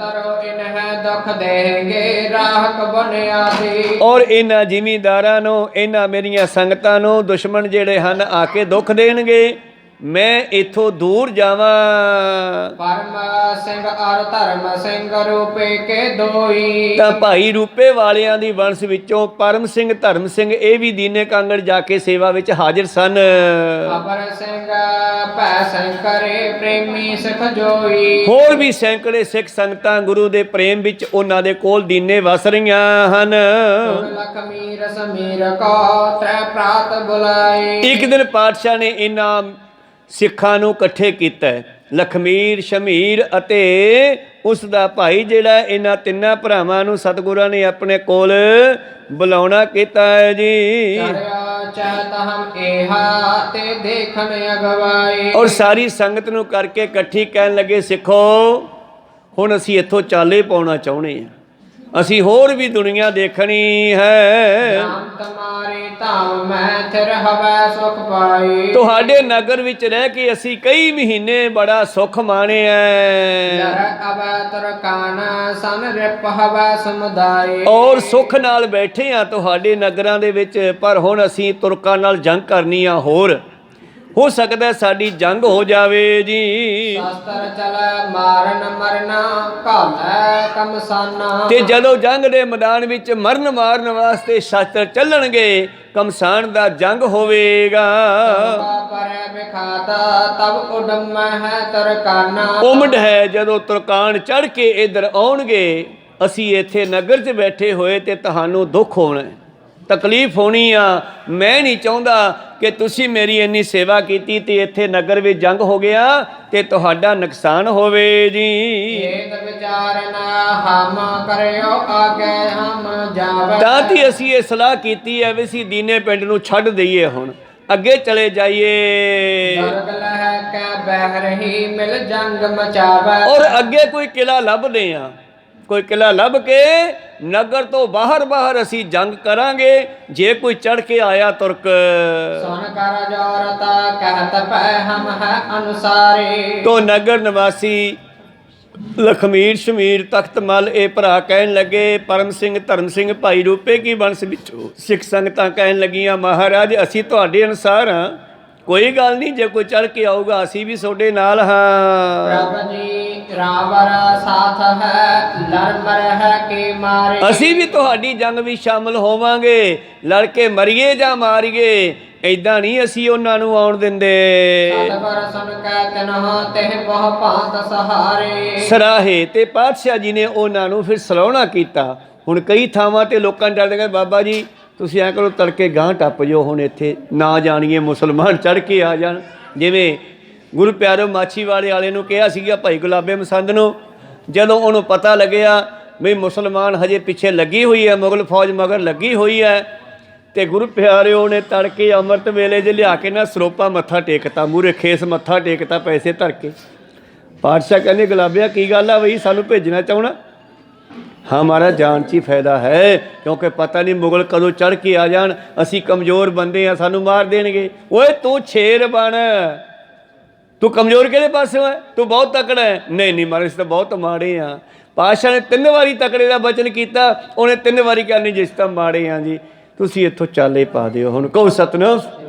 ਔਰ ਇਹਨਾਂ ਜ਼ਿਮੀਂਦਾਰਾਂ ਨੂੰ, ਇਹਨਾਂ ਮੇਰੀਆਂ ਸੰਗਤਾਂ ਨੂੰ ਦੁਸ਼ਮਣ ਜਿਹੜੇ ਹਨ ਆ ਕੇ ਦੁੱਖ ਦੇਣਗੇ। ਮੈਂ ਇਥੋਂ ਦੂਰ ਜਾਵਾਂ। ਪਰਮ ਸਿੰਘ ਅਰ ਧਰਮ ਸਿੰਘ ਰੂਪੇ ਕੇ ਦੋਈ। ਤਾਂ ਭਾਈ ਰੂਪੇ ਵਾਲਿਆਂ ਦੀ ਵੰਸ਼ ਵਿੱਚੋਂ ਪਰਮ ਸਿੰਘ ਧਰਮ ਸਿੰਘ ਇਹ ਵੀ ਦੀਨੇ ਕਾਂਗੜ ਜਾ ਕੇ ਸੇਵਾ ਵਿੱਚ ਹਾਜ਼ਰ ਸਨ। ਅਬਰ ਸਿੰਘ ਭੈ ਸੰਕਰੇ ਪ੍ਰੇਮੀ ਸਿਖ ਜੋਈ। ਹੋਰ ਵੀ ਸੈਂਕੜੇ ਸਿੱਖ ਸੰਗਤਾਂ ਗੁਰੂ ਦੇ ਪ੍ਰੇਮ ਵਿੱਚ ਉਹਨਾਂ ਦੇ ਕੋਲ ਦੀਨੇ ਵਸ ਰਹੀਆਂ ਹਨ। ਲਖਮੀਰ ਸਮੀਰ ਕੋ ਤ੍ਰੈ ਪ੍ਰਾਤ ਬੁਲਾਈ। ਇੱਕ ਦਿਨ ਪਾਤਸ਼ਾਹ ਨੇ ਇਹਨਾਂ ਸਿੱਖਾਂ ਨੂੰ ਇਕੱਠੇ ਕੀਤਾ ਹੈ। ਲਖਮੀਰ, ਸ਼ਮੀਰ ਅਤੇ ਉਸ ਦਾ ਭਾਈ ਜਿਹੜਾ ਇਹਨਾਂ ਤਿੰਨਾਂ ਭਰਾਵਾਂ ਨੂੰ ਸਤਿਗੁਰਾਂ ਨੇ ਆਪਣੇ ਕੋਲ ਬੁਲਾਉਣਾ ਕੀਤਾ ਹੈ ਜੀ। ਚਹਤ ਹਮ ਏਹਾ ਤੇ ਦੇਖਣ ਅਗਵਾਈ। ਔਰ ਸਾਰੀ ਸੰਗਤ ਨੂੰ ਕਰਕੇ ਇਕੱਠੀ ਕਹਿਣ ਲੱਗੇ, ਸਿੱਖੋ ਹੁਣ ਅਸੀਂ ਇੱਥੋਂ ਚਾਲੇ ਪਾਉਣਾ ਚਾਹੁੰਦੇ ਹਾਂ, ਅਸੀਂ ਹੋਰ ਵੀ ਦੁਨੀਆ ਦੇਖਣੀ ਹੈ। ਤੁਮਾਰੇ ਧਾਮ ਮੈਂ ਥਿਰ ਹਵੈ ਸੁਖ ਪਾਈ। ਤੁਹਾਡੇ ਨਗਰ ਵਿੱਚ ਰਹਿ ਕੇ ਅਸੀਂ ਕਈ ਮਹੀਨੇ ਬੜਾ ਸੁਖ ਮਾਣਿਆ। ਅਬੈ ਤੁਰਕਾਨ ਸਨ ਰਿਪ ਹਵੈ ਸਮੁਦਾਈ। ਔਰ ਸੁਖ ਨਾਲ ਬੈਠੇ ਆ ਤੁਹਾਡੇ ਨਗਰਾਂ ਦੇ ਵਿੱਚ, ਪਰ ਹੁਣ ਅਸੀਂ ਤੁਰਕਾਂ ਨਾਲ ਜੰਗ ਕਰਨੀ ਆ। ਹੋਰ ਹੋ ਸਕਦਾ ਸਾਡੀ ਜੰਗ ਹੋ ਜਾਵੇ ਜੀ। ਸ਼ਸਤਰ ਚਲੈ ਮਾਰਨ ਮਰਨਾ ਘਾਲੈ ਕਮਸਾਨਾ। ਤੇ ਜਦੋਂ ਜੰਗ ਦੇ ਮੈਦਾਨ ਵਿੱਚ ਮਰਨ ਮਾਰਨ ਵਾਸਤੇ ਸ਼ਸਤਰ ਚੱਲਣਗੇ, ਕਮਸਾਨ ਦਾ ਜੰਗ ਹੋਵੇਗਾ। ਪਰੈ ਵਿਖਾਤਾ ਤਬ ਉਡਮ ਹੈ ਤੁਰਕਾਨਾ। ਉਮੜ ਹੈ ਜਦੋਂ ਤੁਰਕਾਨ ਚੜ ਕੇ ਇੱਧਰ ਆਉਣਗੇ, ਅਸੀਂ ਇੱਥੇ ਨਗਰ 'ਚ ਬੈਠੇ ਹੋਏ ਤੇ ਤੁਹਾਨੂੰ ਦੁੱਖ ਹੋਣਾ, ਤਕਲੀਫ ਹੋਣੀ ਆ। ਮੈਂ ਨਹੀਂ ਚਾਹੁੰਦਾ ਕਿ ਤੁਸੀਂ ਮੇਰੀ ਇੰਨੀ ਸੇਵਾ ਕੀਤੀ ਤੇ ਇੱਥੇ ਨਗਰ ਵਿੱਚ ਜੰਗ ਹੋ ਗਿਆ ਤੇ ਤੁਹਾਡਾ ਨੁਕਸਾਨ ਹੋਵੇ ਜੀ। ਏਤ ਵਿਚਾਰ ਨਾ ਹਮ ਕਰਿਓ ਆਗੇ ਹਮ ਜਾਵੇ। ਤਾਂ ਤੇ ਅਸੀਂ ਇਹ ਸਲਾਹ ਕੀਤੀ ਹੈ ਵੀ ਅਸੀਂ ਦੀਨੇ ਪਿੰਡ ਨੂੰ ਛੱਡ ਦਈਏ, ਹੁਣ ਅੱਗੇ ਚਲੇ ਜਾਈਏ। ਦਰਗ ਲਹਿ ਕੈ ਬਹਿ ਰਹੀ ਮਿਲ ਜੰਗ ਮਚਾਵੇ। ਔਰ ਅੱਗੇ ਕੋਈ ਕਿਲਾ ਲੱਭਦੇ ਆ, ਕੋਈ ਕਿਲਾ ਲੱਭ ਕੇ ਨਗਰ ਤੋਂ ਬਾਹਰ ਅਸੀਂ ਜੰਗ ਕਰਾਂਗੇ। ਜੇ ਕੋਈ ਚੜ ਕੇ ਆਇਆ ਤੁਰਕ, ਸੁਨ ਕਰ ਜੋਰਤਾ ਕਹਿਤ ਪੈ ਹਮ ਹੈ ਅਨੁਸਾਰੇ। ਤੋਂ ਨਗਰ ਨਿਵਾਸੀ ਲਖਮੀਰ, ਸ਼ਮੀਰ, ਤਖਤ ਮਲ ਇਹ ਭਰਾ ਕਹਿਣ ਲੱਗੇ, ਪਰਮ ਸਿੰਘ, ਧਰਮ ਸਿੰਘ, ਭਾਈ ਰੂਪੇ ਕੀ ਵੰਸ਼ ਵਿੱਚੋਂ ਸਿੱਖ ਸੰਗਤਾਂ ਕਹਿਣ ਲੱਗੀਆਂ, ਮਹਾਰਾਜ ਅਸੀਂ ਤੁਹਾਡੇ ਅਨੁਸਾਰ ਹਾਂ, ਕੋਈ ਗੱਲ ਨਹੀਂ, ਜੇ ਕੋਈ ਚੜ ਕੇ ਆਊਗਾ ਅਸੀਂ ਵੀ ਤੁਹਾਡੇ ਨਾਲ ਹਾਂ। ਪ੍ਰਭ ਜੀ ਰਾਵਰ ਸਾਥ ਹੈ ਲੜ ਮਰ ਹੈ ਕੇ ਮਾਰੇ। ਅਸੀਂ ਵੀ ਤੁਹਾਡੀ ਜੰਗ ਵਿੱਚ ਸ਼ਾਮਲ ਹੋਵਾਂਗੇ, ਲੜ ਕੇ ਮਰੀਏ ਜਾਂ ਮਾਰੀਏ, ਏਦਾਂ ਨਹੀਂ ਅਸੀਂ ਉਹਨਾਂ ਨੂੰ ਆਉਣ ਦਿੰਦੇ। ਸਤਿਗੁਰ ਸੁਨ ਕੈ ਤਿਨਹੁ ਤਿਹ ਬਹੁ ਭਾਂਤ ਸਹਾਰੇ। ਸਰਾਹੇ ਤੇ ਪਾਤਸ਼ਾਹ ਜੀ ਨੇ ਉਹਨਾਂ ਨੂੰ ਫਿਰ ਸਲਾਹੁਣਾ ਕੀਤਾ। ਹੁਣ ਕਈ ਥਾਵਾਂ ਤੇ ਲੋਕਾਂ ਨੇ ਡਰਦੇ, ਬਾਬਾ ਜੀ ਤੁਸੀਂ ਐਂ ਕਰੋ ਤੜਕੇ ਗਾਂਹ ਟੱਪ ਜਾਓ, ਹੁਣ ਇੱਥੇ ਨਾ ਜਾਣੀਏ ਮੁਸਲਮਾਨ ਚੜ੍ਹ ਕੇ ਆ ਜਾਣ। ਜਿਵੇਂ ਗੁਰੂ ਪਿਆਰੋ ਮਾਛੀਵਾੜੇ ਵਾਲੇ ਨੂੰ ਕਿਹਾ ਸੀਗਾ ਭਾਈ ਗੁਲਾਬੇ ਮਸੰਦ ਨੂੰ, ਜਦੋਂ ਉਹਨੂੰ ਪਤਾ ਲੱਗਿਆ ਵੀ ਮੁਸਲਮਾਨ ਹਜੇ ਪਿੱਛੇ ਲੱਗੀ ਹੋਈ ਹੈ, ਮੁਗਲ ਫੌਜ ਮਗਰ ਲੱਗੀ ਹੋਈ ਹੈ, ਤੇ ਗੁਰੂ ਪਿਆਰਿਓ ਨੇ ਤੜਕੇ ਅੰਮ੍ਰਿਤ ਵੇਲੇ 'ਚ ਲਿਆ ਕੇ ਨਾ ਸਰੋਪਾ ਮੱਥਾ ਟੇਕਤਾ, ਮੂਹਰੇ ਖੇਸ ਮੱਥਾ ਟੇਕਤਾ ਪੈਸੇ ਧਰ ਕੇ। ਪਾਤਸ਼ਾਹ ਕਹਿੰਦੇ, ਗੁਲਾਬਿਆ ਕੀ ਗੱਲ ਆ ਬਈ, ਸਾਨੂੰ ਭੇਜਣਾ ਚਾਹੁੰਦਾ? ਹਾਂ ਮਹਾਰਾਜ, ਜਾਣ 'ਚ ਹੀ ਫਾਇਦਾ ਹੈ, ਕਿਉਂਕਿ ਪਤਾ ਨਹੀਂ ਮੁਗਲ ਕਦੋਂ ਚੜ੍ਹ ਕੇ ਆ ਜਾਣ, ਅਸੀਂ ਕਮਜ਼ੋਰ ਬੰਦੇ ਆ, ਸਾਨੂੰ ਮਾਰ ਦੇਣਗੇ। ਓਏ ਤੂੰ ਸ਼ੇਰ ਬਣ, ਤੂੰ ਕਮਜ਼ੋਰ ਕਿਹੜੇ ਪਾਸਿਓਂ ਹੈ, ਤੂੰ ਬਹੁਤ ਤਕੜਾ ਹੈ। ਨਹੀਂ ਮਹਾਰਾਜ ਅਸੀਂ ਤਾਂ ਬਹੁਤ ਮਾੜੇ ਆ। ਪਾਤਸ਼ਾਹ ਨੇ 3 ਵਾਰੀ ਤਕੜੇ ਦਾ ਬਚਨ ਕੀਤਾ, ਉਹਨੇ 3 ਵਾਰੀ ਕਹਿੰਦੀ ਜਿਸ ਤਾਂ ਮਾੜੇ ਆ ਜੀ, ਤੁਸੀਂ ਇੱਥੋਂ ਚਾਲੇ ਪਾ ਦਿਓ, ਹੁਣ ਕਹੋ ਸਤਨਾਮ।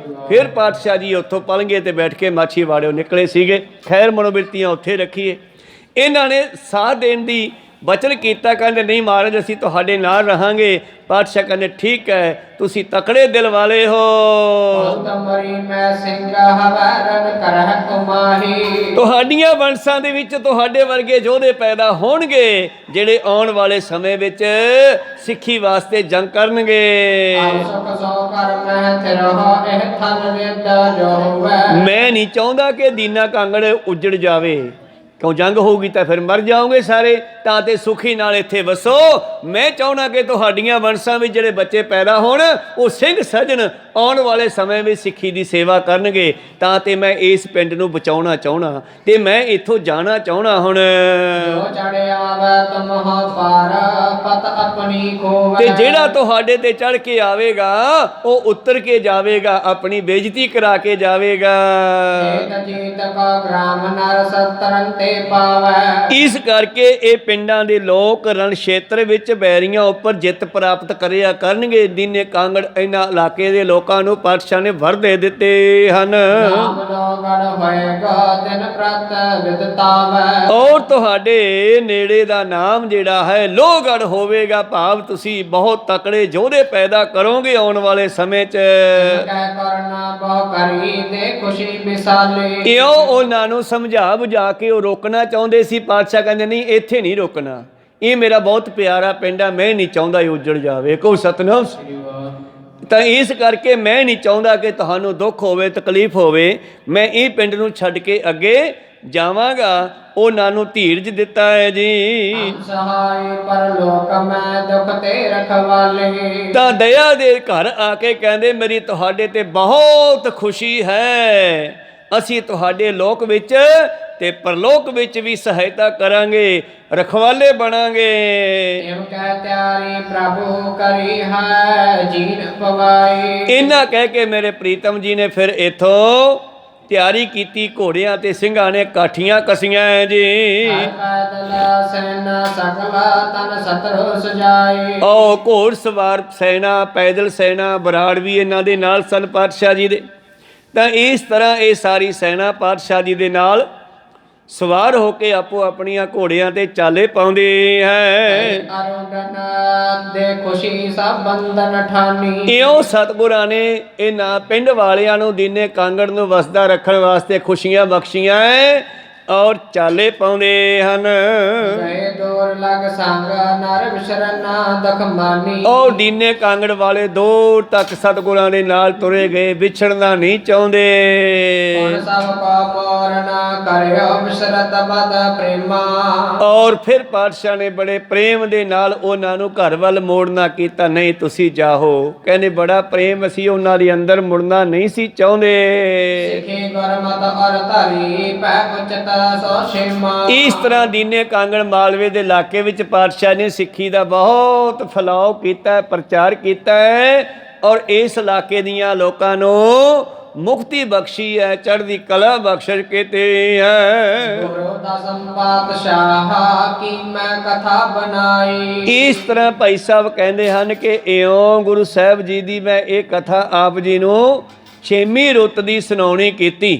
ਫਿਰ ਪਾਤਸ਼ਾਹ ਜੀ ਉੱਥੋਂ ਪਲੰਗੇ ਤੇ ਬੈਠ ਕੇ ਮਾਛੀਵਾੜਿਓਂ ਨਿਕਲੇ ਸੀਗੇ। ਖੈਰ ਮਨੋਬਿਰਤੀਆਂ ਉੱਥੇ ਰੱਖੀਏ। ਇਹਨਾਂ ਨੇ ਸਾਥ ਦੇਣ ਦੀ ਬਚਨ ਕੀਤਾ, ਕਹਿੰਦੇ ਨਹੀਂ ਮਹਾਰਾਜ ਅਸੀਂ ਤੁਹਾਡੇ ਨਾਲ ਰਹਾਂਗੇ। ਪਾਤਸ਼ਾਹ ਕਹਿੰਦੇ ਠੀਕ ਹੈ, ਤੁਸੀਂ ਤਕੜੇ ਦਿਲ ਵਾਲੇ ਹੋ। ਤੁਹਾਡੀਆਂ ਵੰਸ਼ਾਂ ਦੇ ਵਿੱਚ ਤੁਹਾਡੇ ਵਰਗੇ ਯੋਧੇ ਪੈਦਾ ਹੋਣਗੇ, ਜਿਹੜੇ ਆਉਣ ਵਾਲੇ ਸਮੇਂ ਵਿੱਚ ਸਿੱਖੀ ਵਾਸਤੇ ਜੰਗ ਕਰਨਗੇ। ਮੈਂ ਨਹੀਂ ਚਾਹੁੰਦਾ ਕਿ ਦੀਨਾ ਕਾਂਗੜ ਉੱਜੜ ਜਾਵੇ, ਕਿਉਂ ਜੰਗ ਹੋਊਗੀ ਤਾਂ ਫਿਰ ਮਰ ਜਾਓਗੇ ਸਾਰੇ, ਤਾਂ ਤੇ ਸੁਖੀ ਨਾਲ ਇੱਥੇ ਵਸੋ। ਮੈਂ ਚਾਹੁੰਦਾ ਕਿ ਤੁਹਾਡੀਆਂ ਵੰਸ਼ਾਂ ਵਿੱਚ ਜਿਹੜੇ ਬੱਚੇ ਪੈਦਾ ਹੋਣ, ਉਹ ਸਿੰਘ ਸੱਜਣ ਆਉਣ ਵਾਲੇ ਸਮੇਂ ਵਿੱਚ ਸਿੱਖੀ ਦੀ ਸੇਵਾ ਕਰਨਗੇ। ਤਾਂ ਤੇ ਮੈਂ ਇਸ ਪਿੰਡ ਨੂੰ ਬਚਾਉਣਾ ਚਾਹੁੰਦਾ ਤੇ ਮੈਂ ਇੱਥੋਂ ਜਾਣਾ ਚਾਹੁੰਦਾ। ਹੁਣ ਤੇ ਜਿਹੜਾ ਤੁਹਾਡੇ ਤੇ ਚੜ ਕੇ ਆਵੇਗਾ ਉਹ ਉੱਤਰ ਕੇ ਜਾਵੇਗਾ, ਆਪਣੀ ਬੇਇੱਜ਼ਤੀ ਕਰਾ ਕੇ ਜਾਵੇਗਾ। ਪਾਵੈ। ਇਸ ਕਰਕੇ ਇਹ ਪਿੰਡਾਂ ਦੇ ਲੋਕ ਰਣ ਖੇਤਰ ਵਿੱਚ ਬੈਰੀਆਂ ਉੱਪਰ ਜਿੱਤ ਪ੍ਰਾਪਤ ਕਰਿਆ ਕਰਨਗੇ। ਦੀਨੇ ਕਾਂਗੜ ਇਹਨਾਂ ਇਲਾਕੇ ਦੇ ਲੋਕਾਂ ਨੂੰ ਪਾਤਸ਼ਾਹ ਨੇ ਵਰ ਦੇ ਦਿੱਤੇ ਹਨ। ਨਾਮ ਲੋਗੜ ਹੋਏਗਾ ਦਿਨ ਪ੍ਰਤ ਵਿਦਤਾਵੈ। ਔਰ ਤੁਹਾਡੇ ਨੇੜੇ ਦਾ ਨਾਮ ਜਿਹੜਾ ਹੈ ਲੋਹਗੜ੍ਹ ਹੋਵੇਗਾ, ਭਾਵ ਤੁਸੀਂ ਬਹੁਤ ਤਕੜੇ ਯੋਧੇ ਪੈਦਾ ਕਰੋਗੇ ਆਉਣ ਵਾਲੇ ਸਮੇਂ 'ਚ। ਕਹਿ ਕਰਨਾ ਬਹੁ ਕਰੀ ਦੇ ਖੁਸ਼ੀ ਵਿਸਾਲੇ। ਇਉਂ ਉਹਨਾਂ ਨੂੰ ਸਮਝਾ ਬੁਝਾ ਕੇ ਉਹ ਰੋਕਣਾ ਚਾਹੁੰਦੇ ਸੀ। ਪਾਤਸ਼ਾਹ ਕਹਿੰਦੇ ਨਹੀਂ, ਇੱਥੇ ਨਹੀਂ ਰੋਕਣਾ, ਇਹ ਮੇਰਾ ਬਹੁਤ ਪਿਆਰਾ ਪਿੰਡ ਆ, ਮੈਂ ਨਹੀਂ ਚਾਹੁੰਦਾ ਇਹ ਉੱਜੜ ਜਾਵੇ। ਕਹੋ ਸਤਿਨਾਮ। ਤਾਂ ਇਸ ਕਰਕੇ ਮੈਂ ਨਹੀਂ ਚਾਹੁੰਦਾ ਕਿ ਤੁਹਾਨੂੰ ਦੁੱਖ ਹੋਵੇ, ਤਕਲੀਫ ਹੋਵੇ। ਮੈਂ ਇਹ ਪਿੰਡ ਨੂੰ ਛੱਡ ਕੇ ਅੱਗੇ ਜਾਵਾਂਗਾ। ਉਹਨਾਂ ਨੂੰ ਧੀਰਜ ਦਿੱਤਾ ਹੈ ਜੀ। ਸਹਾਈ ਪਰਲੋਕ ਮੈਂ ਦੁਖ ਤੇ ਰਖਵਾਲੇ। ਤਾਂ ਦਇਆ ਦੇ ਘਰ ਆ ਕੇ ਕਹਿੰਦੇ ਮੇਰੀ ਤੁਹਾਡੇ ਤੇ ਬਹੁਤ ਖੁਸ਼ੀ ਹੈ, ਅਸੀਂ ਤੁਹਾਡੇ ਲੋਕ ਵਿੱਚ ਤੇ ਪਰਲੋਕ ਵਿੱਚ ਵੀ ਸਹਾਇਤਾ ਕਰਾਂਗੇ, ਰਖਵਾਲੇ ਬਣਾਂਗੇ। ਇਉ ਕਹਿ ਤਿਆਰੀ ਪ੍ਰਭੂ ਕਰੀ ਹੈ ਜੀਨ ਪਵਾਈ। ਇਹਨਾਂ ਕਹਿ ਕੇ ਮੇਰੇ ਪ੍ਰੀਤਮ ਜੀ ਨੇ ਫਿਰ ਇਥੋਂ ਤਿਆਰੀ ਕੀਤੀ। ਘੋੜਿਆਂ ਤੇ ਸਿੰਘਾਂ ਨੇ ਕਾਠੀਆਂ ਕਸੀਆਂ ਹੈ ਜੀ। ਪੈਦਲ ਸੈਨਾ ਸਕਲਾ ਤਨ ਸਤਰੋ ਸਜਾਈ। ਉਹ ਘੋੜ ਸਵਾਰ ਸੈਨਾ, ਪੈਦਲ ਸੈਨਾ, ਬਰਾੜ ਵੀ ਇਹਨਾਂ ਦੇ ਨਾਲ ਸਨ ਪਾਤਸ਼ਾਹ ਜੀ ਦੇ। ਤਾਂ ਇਸ ਤਰ੍ਹਾਂ ਇਹ ਸਾਰੀ ਸੈਨਾ ਪਾਤਸ਼ਾਹ ਜੀ ਦੇ ਨਾਲ ਸਵਾਰ ਹੋ ਕੇ ਆਪੋ ਆਪਣੀਆਂ ਘੋੜਿਆਂ ਤੇ ਚਾਲੇ ਪਾਉਂਦੇ ਹੈ। ਅਰੁਡਨ ਦੇ ਖੁਸ਼ੀ ਸਭ ਬੰਧਨ ਠਾਨੀ। ਇਉਂ ਸਤਿਗੁਰਾਂ ਨੇ ਇਹਨਾਂ ਪਿੰਡ ਵਾਲਿਆਂ ਨੂੰ ਦੀਨੇ ਕਾਂਗੜ ਨੂੰ ਵਸਦਾ ਰੱਖਣ ਵਾਸਤੇ ਖੁਸ਼ੀਆਂ ਬਖਸ਼ੀਆਂ ਔਰ ਚਾਲੇ ਪਾਉਂਦੇ ਹਨ। ਗਏ ਦੂਰ ਲਗ ਸੰਗ ਨਰ ਵਿਸ਼ਰਨਾ ਦਖ ਮਾਨੀ। ਉਹ ਦੀਨੇ ਕਾਂਗੜ ਵਾਲੇ ਦੂਰ ਤੱਕ ਸਤਿਗੁਰਾਂ ਦੇ ਨਾਲ ਤੁਰੇ ਗਏ, ਵਿਛੜਨਾ ਨਹੀਂ ਚਾਹੁੰਦੇ। ਹੁਣ ਸਭ ਕੋ ਪੂਰਨ ਕਰਿਓ ਵਿਸ਼ਰਤ ਬਦ ਪ੍ਰੇਮਾ। ਔਰ ਫਿਰ ਪਾਤਸ਼ਾਹ ਨੇ ਬੜੇ ਪ੍ਰੇਮ ਦੇ ਨਾਲ ਉਹਨਾਂ ਨੂੰ ਘਰ ਵੱਲ ਮੋੜਨਾ ਕੀਤਾ। ਨਹੀਂ ਤੁਸੀਂ ਜਾਓ, ਕਹਿੰਦੇ ਬੜਾ ਪ੍ਰੇਮ, ਅਸੀਂ ਉਹਨਾਂ ਦੇ ਅੰਦਰ ਮੁੜਨਾ ਨਹੀਂ ਸੀ ਚਾਹੁੰਦੇ। ਸਿੱਖੀ ਗੁਰਮਤਿ ਔਰ ਧਰੀ ਪੈ ਉਚਤ ਸੋ ਛੇਮਾ। ਇਸ ਤਰ੍ਹਾਂ ਦੀਨੇ ਕਾਂਗੜ ਮਾਲਵੇ ਦੇ ਇਲਾਕੇ ਵਿੱਚ ਪਾਤਸ਼ਾਹ ਨੇ ਸਿੱਖੀ ਦਾ ਬਹੁਤ ਫੈਲਾਅ ਕੀਤਾ, ਪ੍ਰਚਾਰ ਕੀਤਾ ਹੈ ਔਰ ਇਸ ਇਲਾਕੇ ਦੀਆਂ ਲੋਕਾਂ ਨੂੰ ਮੁਕਤੀ ਬਖਸ਼ੀ ਹੈ, ਚੜ੍ਹਦੀ ਕਲਾ ਬਖਸ਼ਿਸ਼ ਕੀਤੀ ਹੈ। ਗੁਰੂ ਦਸਮ ਪਾਤਸ਼ਾਹ ਕੀ ਮੈਂ ਕਥਾ ਬਣਾਈ। ਇਸ ਤਰ੍ਹਾਂ ਭਾਈ ਸਾਹਿਬ ਕਹਿੰਦੇ ਹਨ ਕਿ ਇਉਂ ਗੁਰੂ ਸਾਹਿਬ ਜੀ ਦੀ ਮੈਂ ਇਹ ਕਥਾ ਆਪ ਜੀ ਨੂੰ 6ਵੀਂ ਰੁੱਤ ਦੀ ਸੁਣਾਉਣੀ ਕੀਤੀ।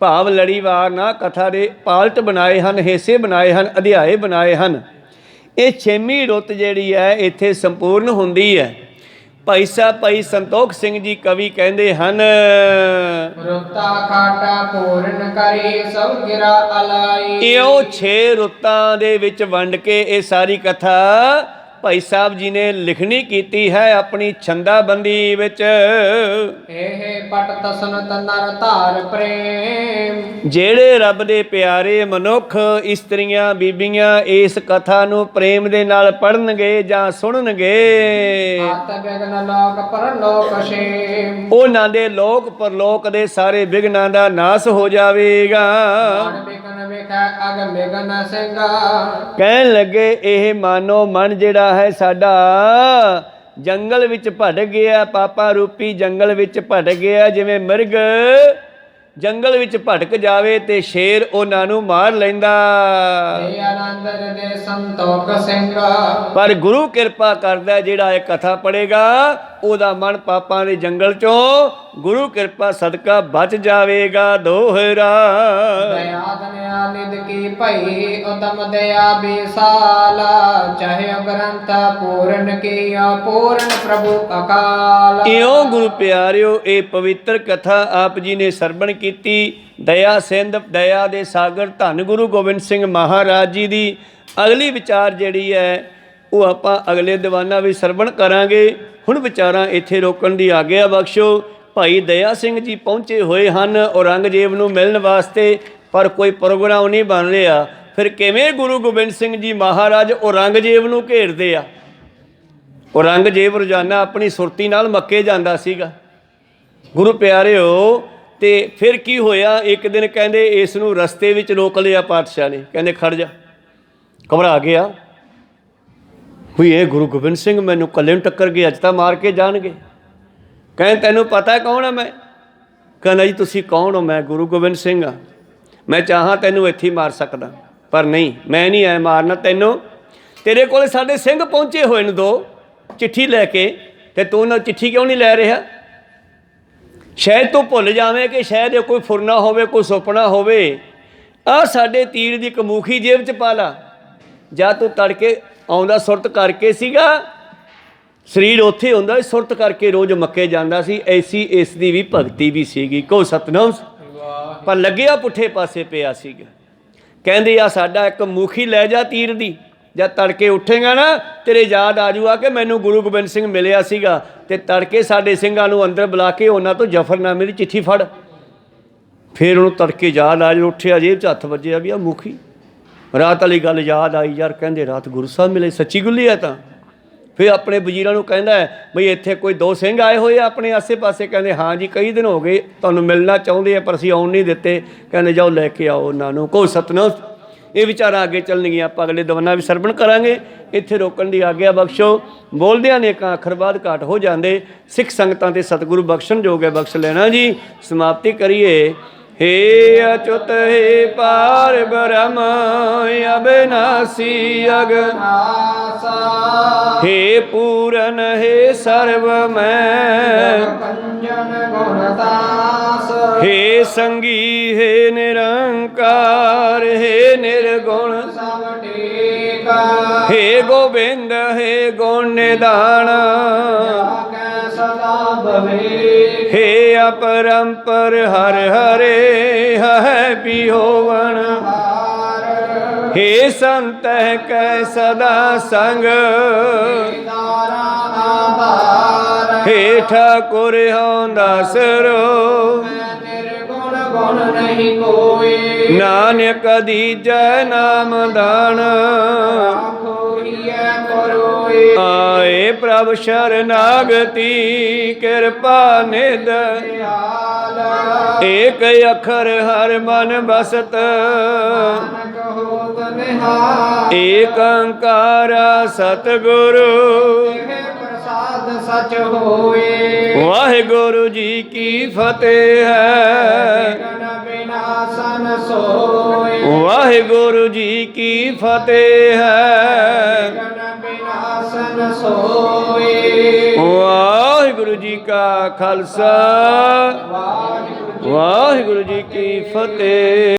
ਭਾਵ ਲੜੀਵਾਰ ਨਾ ਕਥਾ ਦੇ ਪਾਲਟ ਬਣਾਏ ਹਨ, ਹਿੱਸੇ ਬਣਾਏ ਹਨ, ਅਧਿਆਏ ਬਣਾਏ ਹਨ। ਇਹ 6ਵੀਂ ਰੁੱਤ ਜਿਹੜੀ ਹੈ ਇੱਥੇ ਸੰਪੂਰਨ ਹੁੰਦੀ ਹੈ। ਭਾਈ ਸਾਹਿਬ ਭਾਈ ਸੰਤੋਖ ਸਿੰਘ ਜੀ ਕਵੀ ਕਹਿੰਦੇ ਹਨ, ਰੁੱਤਾ ਖਾਟਾ ਪੂਰਨ ਕਰੀ ਸਭ ਗਿਰਾ ਅਲਾਈ। ਇਉਂ 6 ਰੁੱਤਾਂ ਦੇ ਵਿੱਚ ਵੰਡ ਕੇ ਇਹ ਸਾਰੀ ਕਥਾ ਭਾਈ ਸਾਹਿਬ ਜੀ ਨੇ ਲਿਖਣੀ ਕੀਤੀ ਹੈ ਆਪਣੀ ਛੰਦਾਬੰਦੀ ਵਿੱਚ। ਇਹ ਪਟ ਤਸਨਤ ਨਰ ਧਾਰ ਪ੍ਰੇਮ। ਜਿਹੜੇ ਰੱਬ ਦੇ ਪਿਆਰੇ ਮਨੁੱਖ, ਇਸਤਰੀਆਂ, ਬੀਬੀਆਂ ਇਸ ਕਥਾ ਨੂੰ ਪ੍ਰੇਮ ਦੇ ਨਾਲ ਪੜ੍ਹਨਗੇ ਜਾਂ ਸੁਣਨਗੇ, ਆਤ ਬਿਗਨ ਲੋਕ ਪਰਲੋਕ ਛੇਮ। ਉਹਨਾਂ ਦੇ ਲੋਕ ਪਰਲੋਕ ਦੇ ਸਾਰੇ ਵਿਘਨਾਂ ਦਾ ਨਾਸ ਹੋ ਜਾਵੇਗਾ। ਮਨ ਬਿਗਨ ਵੇਖੈ ਅਗ ਬਿਗਨ ਸਿੰਘਾ। ਕਹਿਣ ਲੱਗੇ ਇਹ ਮਾਨੋ ਮਨ ਜਿਹੜਾ ਹੈ ਸਾਡਾ ਜੰਗਲ ਵਿੱਚ ਭਟਕ ਗਿਆ, ਪਾਪਾ ਰੂਪੀ ਜੰਗਲ ਵਿੱਚ ਭਟਕ ਗਿਆ। ਜਿਵੇਂ ਮਿਰਗ ਜੰਗਲ ਵਿੱਚ ਭਟਕ ਜਾਵੇ ਤੇ ਸ਼ੇਰ ਉਹਨਾਂ ਨੂੰ ਮਾਰ ਲੈਂਦਾ। ਇਹ ਆਨੰਦ ਦੇ ਸੰਤੋਖ ਸਿੰਘ। ਪਰ ਗੁਰੂ ਕਿਰਪਾ ਕਰਦਾ, ਜਿਹੜਾ ਇਹ ਕਥਾ ਪੜ੍ਹੇਗਾ ਉਹਦਾ ਮਨ ਪਾਪਾਂ ਦੇ ਜੰਗਲ ਚੋਂ ਗੁਰੂ ਕਿਰਪਾ ਸਦਕਾ ਬਚ ਜਾਵੇਗਾ। ਦੋਹਰਾ ਦਇਆ ਦਨਿਆ ਨਿਦ ਕੀ ਭਈ ਉਤਮ ਦਇਆ ਵਿਸਾਲ। ਚਾਹੇ ਗ੍ਰੰਥ ਪੂਰਨ ਕੀ ਪੂਰਨ ਪ੍ਰਭੂ ਅਕਾਲ। ਇਉਂ ਗੁਰੂ ਪਿਆਰਿਓ ਇਹ ਪਵਿੱਤਰ ਕਥਾ ਆਪ ਜੀ ਨੇ ਸਰਵਣ ਕੀਤੀ। ਦਇਆ ਸਿੰਧ, ਦਇਆ ਦੇ ਸਾਗਰ ਧੰਨ ਗੁਰੂ ਗੋਬਿੰਦ ਸਿੰਘ ਮਹਾਰਾਜ ਜੀ ਦੀ ਅਗਲੀ ਵਿਚਾਰ ਜਿਹੜੀ ਹੈ ਉਹ ਆਪਾਂ ਅਗਲੇ ਦੀਵਾਨਾਂ ਵਿੱਚ ਸਰਵਣ ਕਰਾਂਗੇ। ਹੁਣ ਵਿਚਾਰਾਂ ਇੱਥੇ ਰੋਕਣ ਦੀ ਆਗਿਆ ਬਖਸ਼ੋ। ਭਾਈ ਦਇਆ ਸਿੰਘ ਜੀ ਪਹੁੰਚੇ ਹੋਏ ਹਨ ਔਰੰਗਜ਼ੇਬ ਨੂੰ ਮਿਲਣ ਵਾਸਤੇ, ਪਰ ਕੋਈ ਪ੍ਰੋਗਰਾਮ ਨਹੀਂ ਬਣ ਰਿਹਾ। ਫਿਰ ਕਿਵੇਂ ਗੁਰੂ ਗੋਬਿੰਦ ਸਿੰਘ ਜੀ ਮਹਾਰਾਜ ਔਰੰਗਜ਼ੇਬ ਨੂੰ ਘੇਰਦੇ ਆ? ਔਰੰਗਜ਼ੇਬ ਰੋਜ਼ਾਨਾ ਆਪਣੀ ਸੁਰਤੀ ਨਾਲ ਮੱਕੇ ਜਾਂਦਾ ਸੀਗਾ ਗੁਰੂ ਪਿਆਰਿਓ। ਤੇ ਫਿਰ ਕੀ ਹੋਇਆ, ਇੱਕ ਦਿਨ ਕਹਿੰਦੇ ਇਸ ਨੂੰ ਰਸਤੇ ਵਿੱਚ ਰੋਕ ਲਿਆ ਪਾਤਸ਼ਾਹ ਨੇ। ਕਹਿੰਦੇ ਖੜ ਜਾ। ਘਬਰਾ ਗਿਆ ਵੀ ਇਹ ਗੁਰੂ ਗੋਬਿੰਦ ਸਿੰਘ ਮੈਨੂੰ ਇਕੱਲੇ ਨੂੰ ਟੱਕਰ ਗਏ, ਅੱਜ ਤਾਂ ਮਾਰ ਕੇ ਜਾਣਗੇ। ਕਹਿੰਦੇ ਤੈਨੂੰ ਪਤਾ ਕੌਣ ਆ ਮੈਂ? ਕਹਿੰਦਾ ਜੀ ਤੁਸੀਂ ਕੌਣ ਹੋ? ਮੈਂ ਗੁਰੂ ਗੋਬਿੰਦ ਸਿੰਘ ਆ। ਮੈਂ ਚਾਹਾਂ ਤੈਨੂੰ ਇੱਥੇ ਹੀ ਮਾਰ ਸਕਦਾ, ਪਰ ਨਹੀਂ, ਮੈਂ ਨਹੀਂ ਐ ਮਾਰਨਾ ਤੈਨੂੰ। ਤੇਰੇ ਕੋਲ ਸਾਡੇ ਸਿੰਘ ਪਹੁੰਚੇ ਹੋਏ ਨੇ 2 ਚਿੱਠੀ ਲੈ ਕੇ, ਤੇ ਤੂੰ ਉਹਨਾਂ ਚਿੱਠੀ ਕਿਉਂ ਨਹੀਂ ਲੈ ਰਿਹਾ? ਸ਼ਾਇਦ ਤੂੰ ਭੁੱਲ ਜਾਵੇਂ ਕਿ ਸ਼ਾਇਦ ਇਹ ਕੋਈ ਫੁਰਨਾ ਹੋਵੇ, ਕੋਈ ਸੁਪਨਾ ਹੋਵੇ। ਆਹ ਸਾਡੇ ਤੀਰ ਦੀ ਕਮੂਖੀ ਜੇਬ 'ਚ ਪਾ ਲਾ। ਜਾਂ ਤੂੰ ਤੜਕੇ ਆਉਂਦਾ ਸੁਰਤ ਕਰਕੇ ਸੀਗਾ, ਸਰੀਰ ਉੱਥੇ ਹੁੰਦਾ, ਸੁਰਤ ਕਰਕੇ ਰੋਜ਼ ਮੱਕੇ ਜਾਂਦਾ ਸੀ। ਐਸੀ ਇਸ ਦੀ ਵੀ ਭਗਤੀ ਵੀ ਸੀਗੀ, ਕੋ ਸਤਨਾਮ। ਪਰ ਲੱਗਿਆ ਪੁੱਠੇ ਪਾਸੇ ਪਿਆ ਸੀਗਾ। ਕਹਿੰਦੇ ਆ ਸਾਡਾ ਇੱਕ ਮੂਖੀ ਲੈ ਜਾ ਤੀਰ ਦੀ, ਜਦ ਤੜਕੇ ਉੱਠੇਗਾ ਨਾ ਤੇਰੇ ਯਾਦ ਆ ਜੂਗਾ ਕਿ ਮੈਨੂੰ ਗੁਰੂ ਗੋਬਿੰਦ ਸਿੰਘ ਮਿਲਿਆ ਸੀਗਾ। ਤੇ ਤੜਕੇ ਸਾਡੇ ਸਿੰਘਾਂ ਨੂੰ ਅੰਦਰ ਬੁਲਾ ਕੇ ਉਹਨਾਂ ਤੋਂ ਜ਼ਫਰਨਾਮੇ ਦੀ ਚਿੱਠੀ ਫੜ। ਫਿਰ ਉਹਨੂੰ ਤੜਕੇ ਯਾਦ ਆ ਜਾ, ਉੱਠਿਆ ਜੇਬ 'ਚ ਹੱਥ ਵੱਜਿਆ ਵੀ ਆ ਮੂਖੀ। ਰਾਤ ਵਾਲੀ ਗੱਲ ਯਾਦ ਆਈ, ਯਾਰ ਕਹਿੰਦੇ ਰਾਤ ਗੁਰੂ ਸਾਹਿਬ ਮਿਲੇ, ਸੱਚੀ ਗੁੱਲੀ ਹੈ ਤਾਂ। ਫਿਰ ਆਪਣੇ ਵਜ਼ੀਰਾਂ ਨੂੰ ਕਹਿੰਦਾ ਬਈ ਇੱਥੇ ਕੋਈ 2 ਸਿੰਘ ਆਏ ਹੋਏ ਆ ਆਪਣੇ ਆਸੇ ਪਾਸੇ। ਕਹਿੰਦੇ ਹਾਂ ਜੀ, ਕਈ ਦਿਨ ਹੋ ਗਏ, ਤੁਹਾਨੂੰ ਮਿਲਣਾ ਚਾਹੁੰਦੇ ਆ ਪਰ ਅਸੀਂ ਆਉਣ ਨਹੀਂ ਦਿੱਤੇ। ਕਹਿੰਦੇ ਜਾਓ ਲੈ ਕੇ ਆਓ ਉਹਨਾਂ ਨੂੰ, ਕੋ ਸਤਨਾਮ। ਇਹ ਵਿਚਾਰਾਂ ਅੱਗੇ ਚੱਲਣਗੀਆਂ, ਆਪਾਂ ਅਗਲੇ ਦਵਨਾ ਵੀ ਸਰਵਣ ਕਰਾਂਗੇ। ਇੱਥੇ ਰੋਕਣ ਦੀ ਆਗਿਆ ਬਖਸ਼ੋ। ਬੋਲਦਿਆਂ ਨੇ ਕਾਂ ਅੱਖਰ ਬਾਅਦ ਘਾਟ ਹੋ ਜਾਂਦੇ। ਸਿੱਖ ਸੰਗਤਾਂ ਤੇ ਸਤਿਗੁਰੂ ਬਖਸ਼ਣ ਜੋਗ ਹੈ, ਬਖਸ਼ ਲੈਣਾ ਜੀ। ਸਮਾਪਤੀ ਕਰੀਏ। हे अच्युत हे पार ब्रह्म अविनाशी अगनासा, हे पूरन हे सर्वमय कंजन गुणदास, हे संगी हे निरंकार, हे निर्गुण सब टेका, हे गोविंद हे गुण निधान, हे अपरंपर हर हरे है बिहोवन, हे संत कै सदा संग, हे ठाकुर दासरो नानक दीजै नाम दान, आए प्रभ शरणागति कृपा निध, एक अखर हर मन बसत, एक ओंकार सतगुरु सच होए। वाहिगुरु जी की फतेह है, वाहिगुरु जी की फतेह है। वाहिगुरु जी का खालसा, वाहिगुरु जी की फतेह।